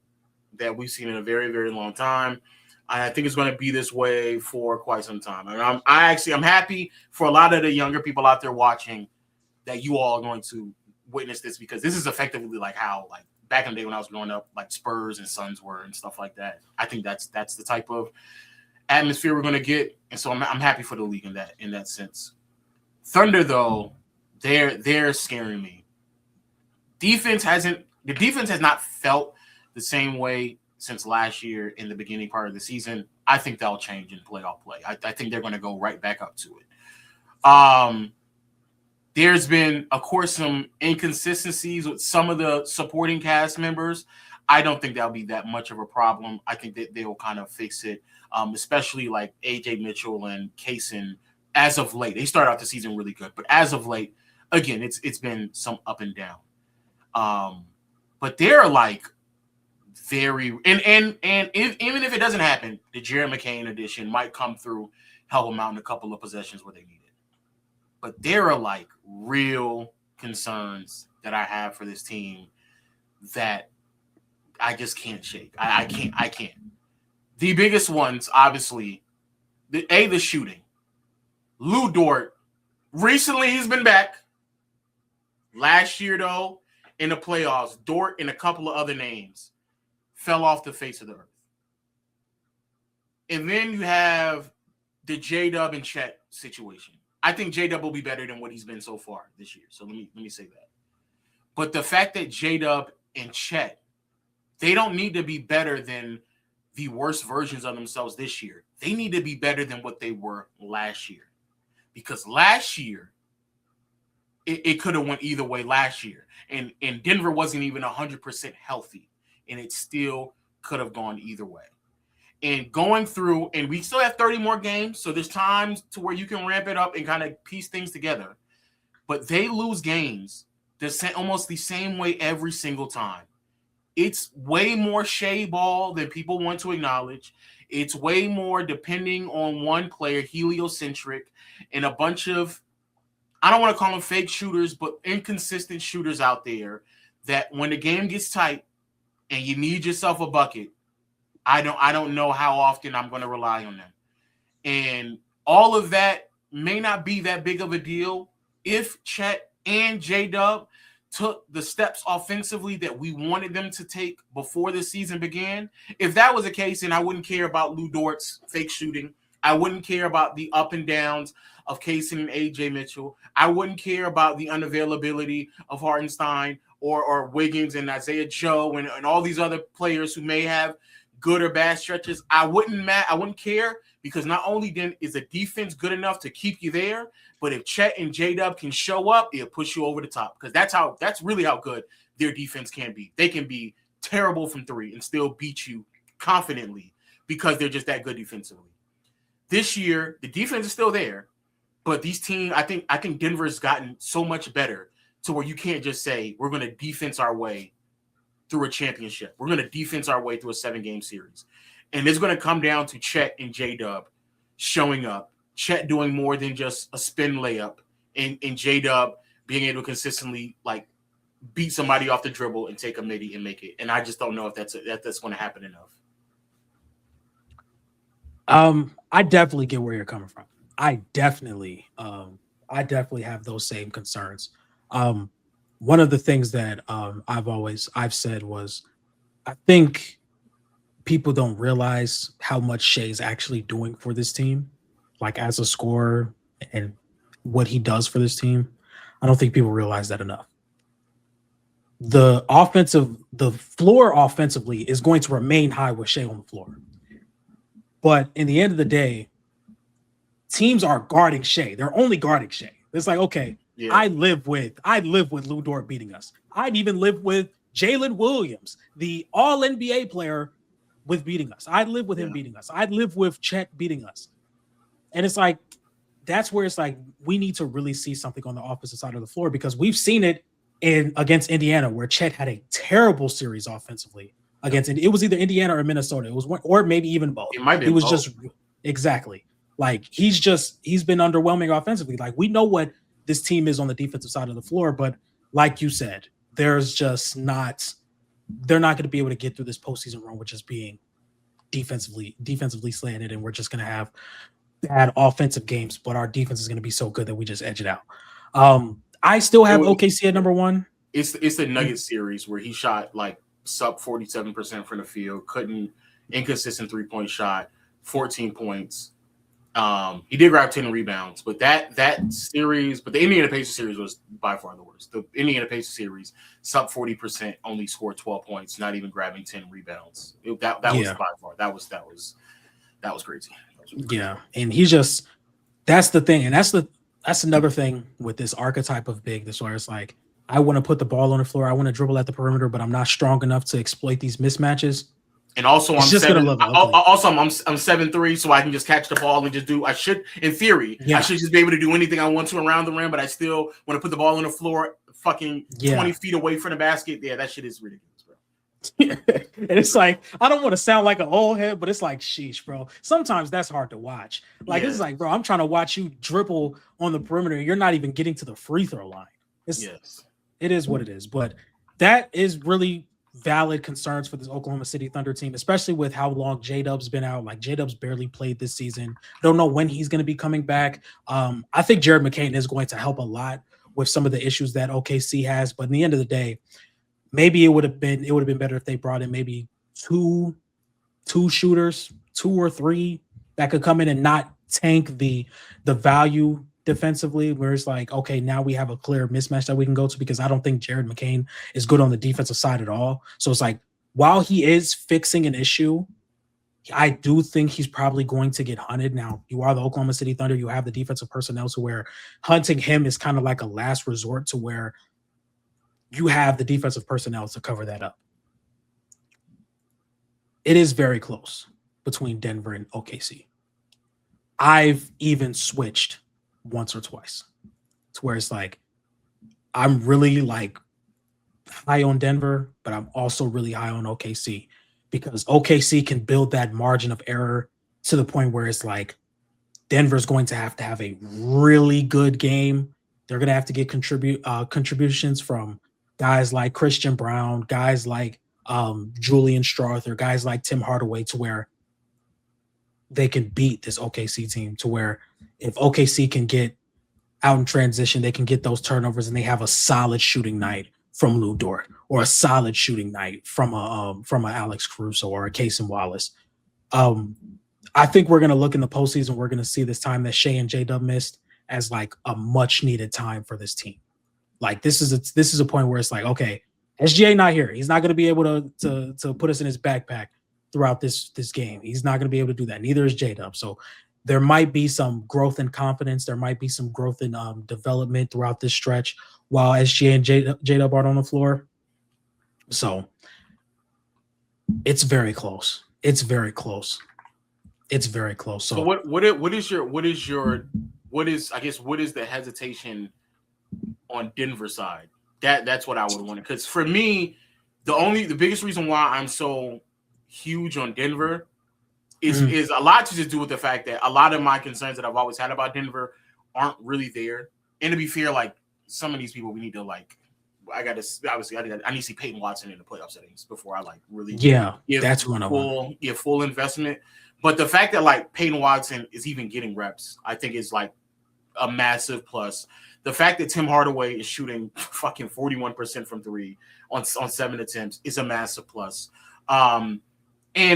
that we've seen in a very, very long time. I think it's going to be this way for quite some time. And I'm happy for a lot of the younger people out there watching that you all are going to witness this, because this is effectively like how, like, back in the day when I was growing up, like Spurs and Suns were and stuff like that. I think that's the type of atmosphere we're going to get, and so I'm happy for the league in that sense. Thunder, though, they're scaring me. The defense has not felt the same way since last year in the beginning part of the season. I think that'll change in playoff play. I think they're going to go right back up to it. There's been, of course, some inconsistencies with some of the supporting cast members. I don't think that'll be that much of a problem. I think that they'll kind of fix it, especially like AJ Mitchell and Kaysen. As of late, they started out the season really good, but as of late, again, it's been some up and down. But they're like very even if it doesn't happen, the Jared McCain addition might come through, help them out in a couple of possessions where they need it. But there are like real concerns that I have for this team that I just can't shake. I can't. The biggest ones, obviously, the shooting. Lou Dort, recently he's been back. Last year, though, in the playoffs, Dort and a couple of other names fell off the face of the earth. And then you have the J-Dub and Chet situation. I think J-Dub will be better than what he's been so far this year. So let me say that. But the fact that J-Dub and Chet, they don't need to be better than the worst versions of themselves this year. They need to be better than what they were last year. Because last year, it could have went either way last year. And Denver wasn't even 100% healthy. And it still could have gone either way. And going through, and we still have 30 more games, so there's times to where you can ramp it up and kind of piece things together. But they lose games almost the same way every single time. It's way more shea ball than people want to acknowledge. It's way more depending on one player, heliocentric, and a bunch of, I don't want to call them fake shooters, but inconsistent shooters out there that when the game gets tight and you need yourself a bucket, I don't know how often I'm going to rely on them. And all of that may not be that big of a deal if Chet and J-Dub took the steps offensively that we wanted them to take before the season began. If that was the case, then I wouldn't care about Lou Dort's fake shooting. I wouldn't care about the up and downs of Kaysen and AJ Mitchell. I wouldn't care about the unavailability of Hartenstein or Wiggins and Isaiah Joe and all these other players who may have good or bad stretches. I wouldn't care, because not only then is the defense good enough to keep you there, but if Chet and J-Dub can show up, it'll push you over the top, because that's really how good their defense can be. They can be terrible from three and still beat you confidently because they're just that good defensively. This year, the defense is still there, but these teams, I think Denver's gotten so much better to where you can't just say we're going to defense our way through a championship. We're going to defense our way through a 7-game series. And it's going to come down to Chet and J-Dub showing up, Chet doing more than just a spin layup, and J-Dub being able to consistently like beat somebody off the dribble and take a midi and make it. And I just don't know if that's going to happen enough. I definitely get where you're coming from. I definitely have those same concerns. One of the things that I've said was, I think people don't realize how much Shea's actually doing for this team, like as a scorer and what he does for this team. I don't think people realize that enough. The floor offensively is going to remain high with Shea on the floor. But in the end of the day, teams are guarding Shea. They're only guarding Shea. It's like, okay, yeah. I live with Lou Dort beating us. I'd even live with Jalen Williams, the all-NBA player, with beating us. I'd live with him beating us. I'd live with Chet beating us. And it's like, that's where it's like, we need to really see something on the opposite side of the floor, because we've seen it against Indiana, where Chet had a terrible series offensively against it was either Indiana or Minnesota. It was one, or maybe even both. It was both. Just exactly like he's been underwhelming offensively. Like, we know what this team is on the defensive side of the floor, but like you said, they're not going to be able to get through this postseason run with just being defensively slanted, and we're just going to have bad offensive games, but our defense is going to be so good that we just edge it out. I still have OKC at number one. It's the Nuggets series where he shot like sub 47% from the field, inconsistent 3-point shot, 14 points. He did grab 10 rebounds, but that series, but the Indiana Pacers series was by far the worst. The Indiana Pacers series, sub 40%, only scored 12 points, not even grabbing 10 rebounds. That was by far. That was crazy. Yeah, and that's the thing, and that's another thing with this archetype of big. This where it's like, I want to put the ball on the floor, I want to dribble at the perimeter, but I'm not strong enough to exploit these mismatches. And also, I'm 7'3", so I can just catch the ball and just do. I should, in theory, I should just be able to do anything I want to around the rim, but I still want to put the ball on the floor, fucking 20 feet away from the basket. Yeah, that shit is ridiculous, bro. And it's like, I don't want to sound like an old head, but it's like, sheesh, bro. Sometimes that's hard to watch. Like, it's like, bro, I'm trying to watch you dribble on the perimeter. You're not even getting to the free throw line. It is what it is. But that is really valid concerns for this Oklahoma City Thunder team, especially with how long J-Dub's been out. Like, J-Dub's barely played this season. Don't know when he's going to be coming back. I think Jared McCain is going to help a lot with some of the issues that OKC has. But in the end of the day, maybe it would have been better if they brought in maybe two shooters, 2 or 3 that could come in and not tank the value defensively, where it's like, okay, now we have a clear mismatch that we can go to, because I don't think Jared McCain is good on the defensive side at all. So it's like, while he is fixing an issue, I do think he's probably going to get hunted. Now, you are the Oklahoma City Thunder. You have the defensive personnel to where hunting him is kind of like a last resort, to where you have the defensive personnel to cover that up. It is very close between Denver and OKC. I've even switched once or twice to where it's like, I'm really like high on Denver, but I'm also really high on OKC, because OKC can build that margin of error to the point where it's like, Denver's going to have a really good game. They're going to have to get contributions from guys like Christian Brown, guys like Julian Strother, guys like Tim Hardaway, to where they can beat this OKC team, to where if OKC can get out in transition, they can get those turnovers, and they have a solid shooting night from Lou Dort, or a solid shooting night from a Alex Caruso or a Kaysen Wallace. I think we're going to look in the postseason. We're going to see this time that Shea and J-Dub missed, as like a much needed time for this team. Like this is a point where it's like, okay, SGA not here. He's not going to be able to put us in his backpack throughout this game. He's not going to be able to do that. Neither is J-Dub. So there might be some growth in confidence. There might be some growth in development throughout this stretch while SGA and J-Dub are on the floor. So it's very close. It's very close. It's very close. So what is the hesitation on Denver side? That's what I would want. Because for me, the biggest reason why I'm so huge on Denver is a lot to just do with the fact that a lot of my concerns that I've always had about Denver aren't really there. And to be fair, like some of these people we need to like. I need to see Peyton Watson in the playoff settings before I like really that's one of them. Give full investment. But the fact that like Peyton Watson is even getting reps, I think is like a massive plus. The fact that Tim Hardaway is shooting fucking 41% from three on 7 attempts is a massive plus. And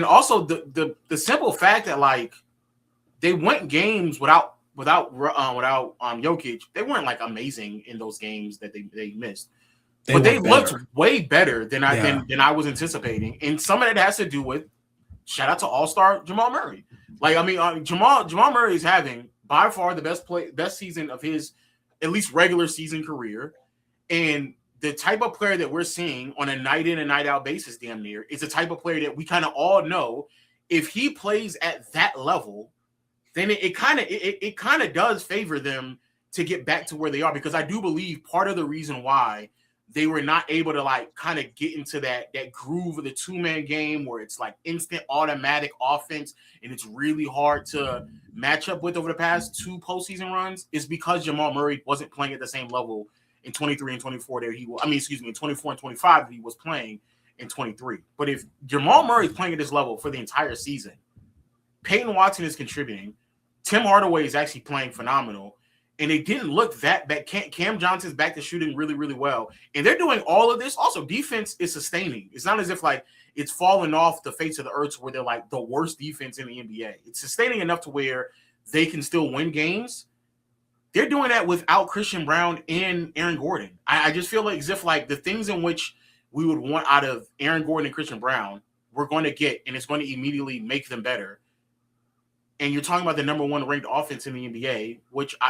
also the simple fact that like they went games without Jokic, they weren't like amazing in those games that they missed. But they looked way better than I was anticipating. And some of it has to do with shout out to All-Star Jamal Murray. Like, I mean, Jamal Murray is having by far the best season of his at least regular season career. And the type of player that we're seeing on a night in and night out basis, damn near, is the type of player that we kind of all know if he plays at that level, then it kind of does favor them to get back to where they are. Because I do believe part of the reason why they were not able to like kind of get into that groove of the 2-man game where it's like instant automatic offense and it's really hard to match up with over the past 2 postseason runs is because Jamal Murray wasn't playing at the same level in 23 and 24 there in 24 and 25 that he was playing in 23. But if Jamal Murray is playing at this level for the entire season, Peyton Watson is contributing, Tim Hardaway is actually playing phenomenal. And it didn't look that bad. Cam Johnson's back to shooting really, really well. And they're doing all of this. Also, defense is sustaining. It's not as if like it's falling off the face of the earth where they're like the worst defense in the NBA. It's sustaining enough to where they can still win games. They're doing that without Christian Brown and Aaron Gordon. I just feel like as if like the things in which we would want out of Aaron Gordon and Christian Brown, we're going to get, and it's going to immediately make them better. And you're talking about the number 1 ranked offense in the NBA,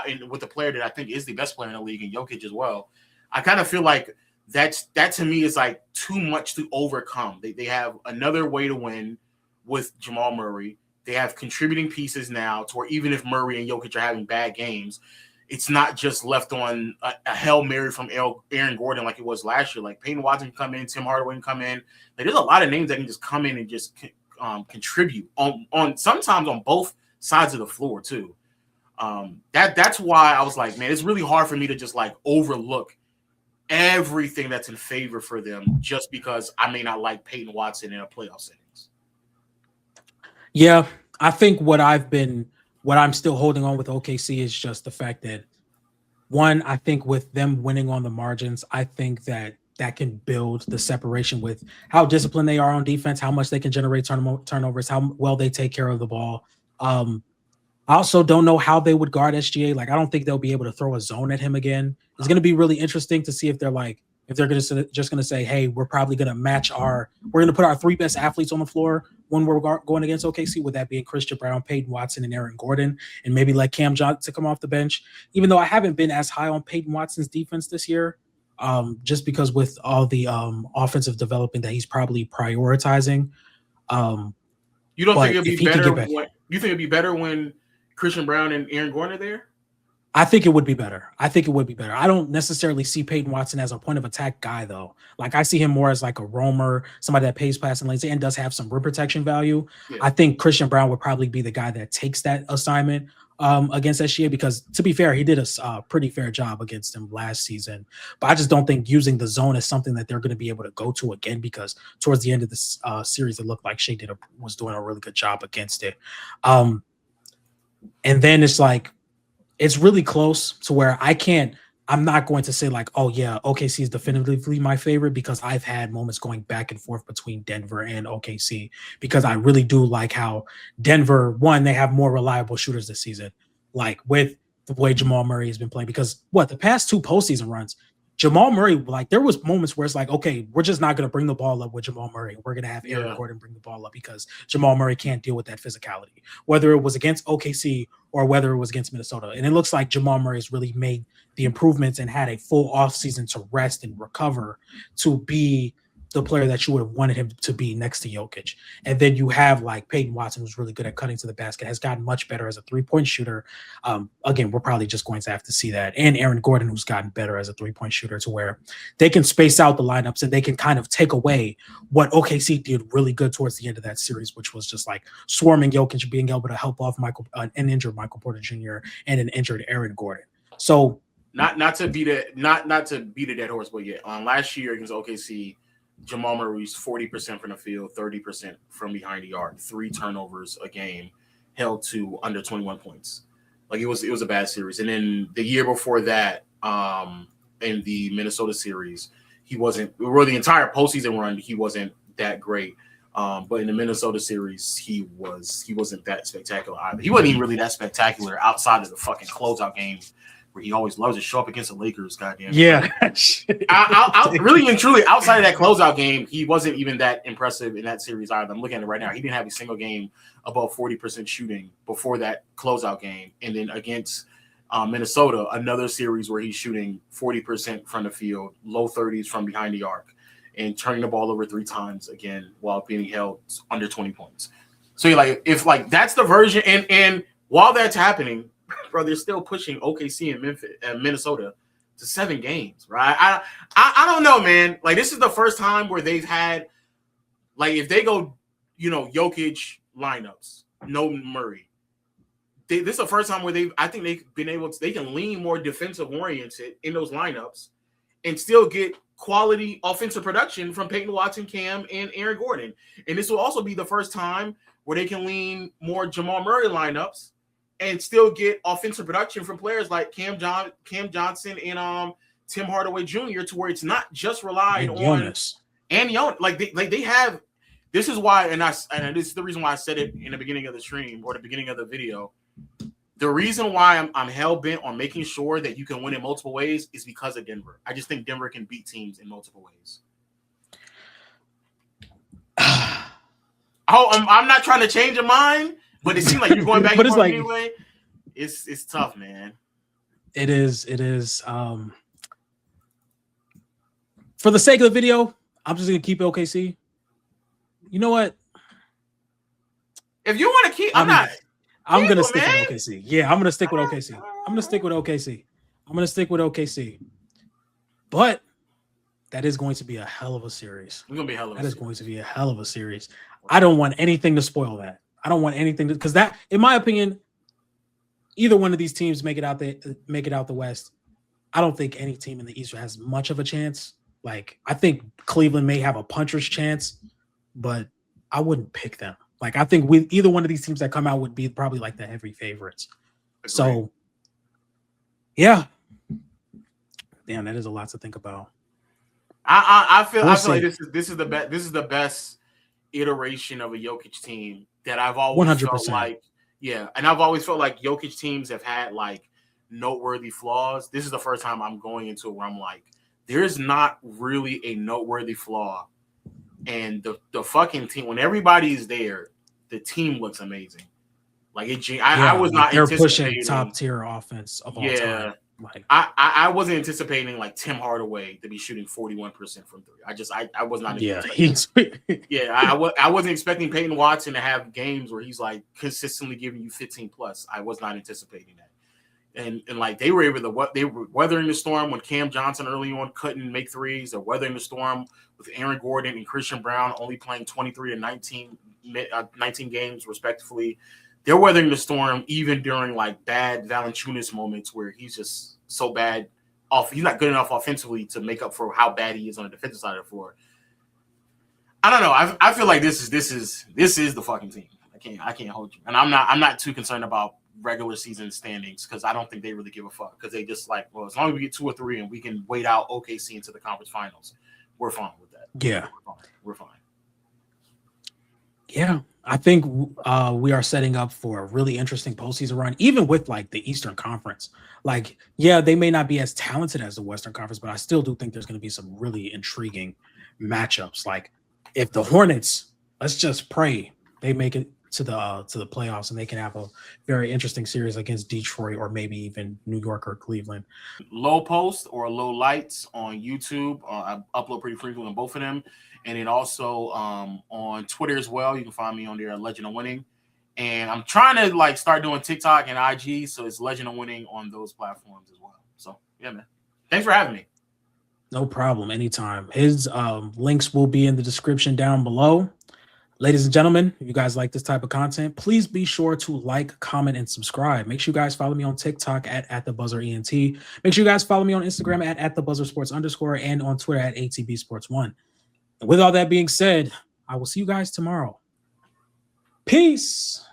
and with a player that I think is the best player in the league, and Jokic as well. I kind of feel like that to me is like too much to overcome. They have another way to win with Jamal Murray. They have contributing pieces now to where even if Murray and Jokic are having bad games, it's not just left on a Hail Mary from Aaron Gordon like it was last year. Like Peyton Watson can come in, Tim Hardaway can come in. Like there's a lot of names that can just come in and just contribute on sometimes on both sides of the floor too. That's why I was like, man, it's really hard for me to just like overlook everything that's in favor for them just because I may not like Peyton Watson in a playoff settings. Yeah, I think what I'm still holding on with OKC is just the fact that one, I think with them winning on the margins, I think that can build the separation with how disciplined they are on defense, how much they can generate turnovers, how well they take care of the ball. I also don't know how they would guard SGA. Like, I don't think they'll be able to throw a zone at him again. It's going to be really interesting to see if they're going to say, hey, we're probably going to we're going to put our 3 best athletes on the floor when we're going against OKC, with that being Christian Brown, Peyton Watson, and Aaron Gordon, and maybe let Cam Johnson come off the bench. Even though I haven't been as high on Peyton Watson's defense this year, just because with all the offensive development that he's probably prioritizing. You don't think it'll be better? You think it'd be better when Christian Brown and Aaron Gordon are there? I think it would be better. I don't necessarily see Peyton Watson as a point of attack guy, though. Like, I see him more as like a roamer, somebody that pays passing lanes and does have some rim protection value. Yeah. I think Christian Brown would probably be the guy that takes that assignment against SGA, because to be fair, he did a pretty fair job against him last season. But I just don't think using the zone is something that they're going to be able to go to again, because towards the end of this series, it looked like Shea was doing a really good job against it. And then it's like, it's really close to where I'm not going to say like, oh yeah, OKC is definitively my favorite, because I've had moments going back and forth between Denver and OKC, because I really do like how Denver, one, they have more reliable shooters this season. Like with the way Jamal Murray has been playing. Because the past 2 postseason runs, Jamal Murray, like there was moments where it's like, okay, we're just not going to bring the ball up with Jamal Murray. We're going to have Aaron Gordon bring the ball up because Jamal Murray can't deal with that physicality, whether it was against OKC or whether it was against Minnesota. And it looks like Jamal Murray has really made the improvements and had a full offseason to rest and recover to be the player that you would have wanted him to be next to Jokic. And then you have like Peyton Watson, who's really good at cutting to the basket, has gotten much better as a 3-point shooter. Again, we're probably just going to have to see that. And Aaron Gordon, who's gotten better as a 3-point shooter to where they can space out the lineups and they can kind of take away what OKC did really good towards the end of that series, which was just like swarming Jokic, being able to help off an injured Michael Porter Jr. and an injured Aaron Gordon. So not to beat a dead horse, but last year against OKC, Jamal Murray was 40% from the field, 30% from behind the arc, 3 turnovers a game, held to under 21 points. Like it was a bad series. And then the year before that, in the Minnesota series, he wasn't. Or the entire postseason run, he wasn't that great. But in the Minnesota series, he wasn't that spectacular either. He wasn't even really that spectacular outside of the fucking closeout game, where he always loves to show up against the Lakers. Goddamn. Yeah. I really and truly, outside of that closeout game, he wasn't even that impressive in that series either. I'm looking at it right now. He didn't have a single game above 40% shooting before that closeout game. And then against Minnesota, another series where he's shooting 40% from the field, low 30s from behind the arc, and turning the ball over 3 times again while being held under 20 points. So if that's the version, and while that's happening, bro, they're still pushing OKC and Memphis and Minnesota to 7 games, right? I don't know, man. Like this is the first time where they've had, like, if they go, Jokic lineups, no Murray. This is the first time where I think they've been able to. They can lean more defensive oriented in those lineups, and still get quality offensive production from Peyton Watson, Cam, and Aaron Gordon. And this will also be the first time where they can lean more Jamal Murray lineups and still get offensive production from players like Cam Johnson and Tim Hardaway Jr. to where it's not just relied on Jonas. Like they have. This is why, and this is the reason why I said it in the beginning of the stream or the beginning of the video. The reason why I'm hell bent on making sure that you can win in multiple ways is because of Denver. I just think Denver can beat teams in multiple ways. I'm not trying to change your mind. But it seems like you're going back and forth anyway. It's tough, man. It is. For the sake of the video, I'm just gonna keep OKC. You know what? If you want to keep, I'm gonna stick with OKC. Yeah, I'm gonna stick with OKC. I'm gonna stick with OKC. But that is going to be a hell of a series. It's gonna be a hell of a series. That is going to be a hell of a series. I don't want anything to spoil that. I don't want anything because that, in my opinion, either one of these teams make it out the West. I don't think any team in the East has much of a chance. Like, I think Cleveland may have a puncher's chance, but I wouldn't pick them. Like, I think with either one of these teams that come out would be probably like the heavy favorites. Agreed. So, yeah, damn, that is a lot to think about. I feel like this is the best iteration of a Jokic team that I've always 100%. Felt like. Yeah, and I've always felt like Jokic teams have had like noteworthy flaws. This is the first time I'm going into it where I'm like, there's not really a noteworthy flaw. And the fucking team, when everybody's there, the team looks amazing. Like I was not. They're pushing top tier offense of all time. Like I wasn't anticipating like Tim Hardaway to be shooting 41% from 3. I was not. I wasn't expecting Peyton Watson to have games where he's like consistently giving you 15 plus. I was not anticipating that. And like they were weathering the storm when Cam Johnson early on couldn't make threes. They're weathering the storm with Aaron Gordon and Christian Brown only playing 23 and 19 games respectively. They're weathering the storm even during like bad Valanciunas moments where he's just so bad he's not good enough offensively to make up for how bad he is on the defensive side of the floor. I don't know. I feel like this is the fucking team. I can't hold you. And I'm not too concerned about regular season standings because I don't think they really give a fuck because they just like, well, as long as we get 2 or 3 and we can wait out OKC into the conference finals, we're fine with that. Yeah. We're fine. Yeah. I think we are setting up for a really interesting postseason run, even with like the Eastern Conference. Like, yeah, they may not be as talented as the Western Conference, but I still do think there's going to be some really intriguing matchups. Like, if the Hornets, let's just pray they make it to the playoffs and they can have a very interesting series against Detroit or maybe even New York or Cleveland. Low Post or Low Lights on YouTube. I upload pretty frequently on both of them. And then also on Twitter as well. You can find me on there, Legend of Winning. And I'm trying to like start doing TikTok and IG. So it's Legend of Winning on those platforms as well. So yeah, man. Thanks for having me. No problem. Anytime. His links will be in the description down below. Ladies and gentlemen, if you guys like this type of content, please be sure to like, comment, and subscribe. Make sure you guys follow me on TikTok at @TheBuzzerENT. Make sure you guys follow me on Instagram at @TheBuzzerSports_ and on Twitter at ATBSports1. And with all that being said, I will see you guys tomorrow. Peace.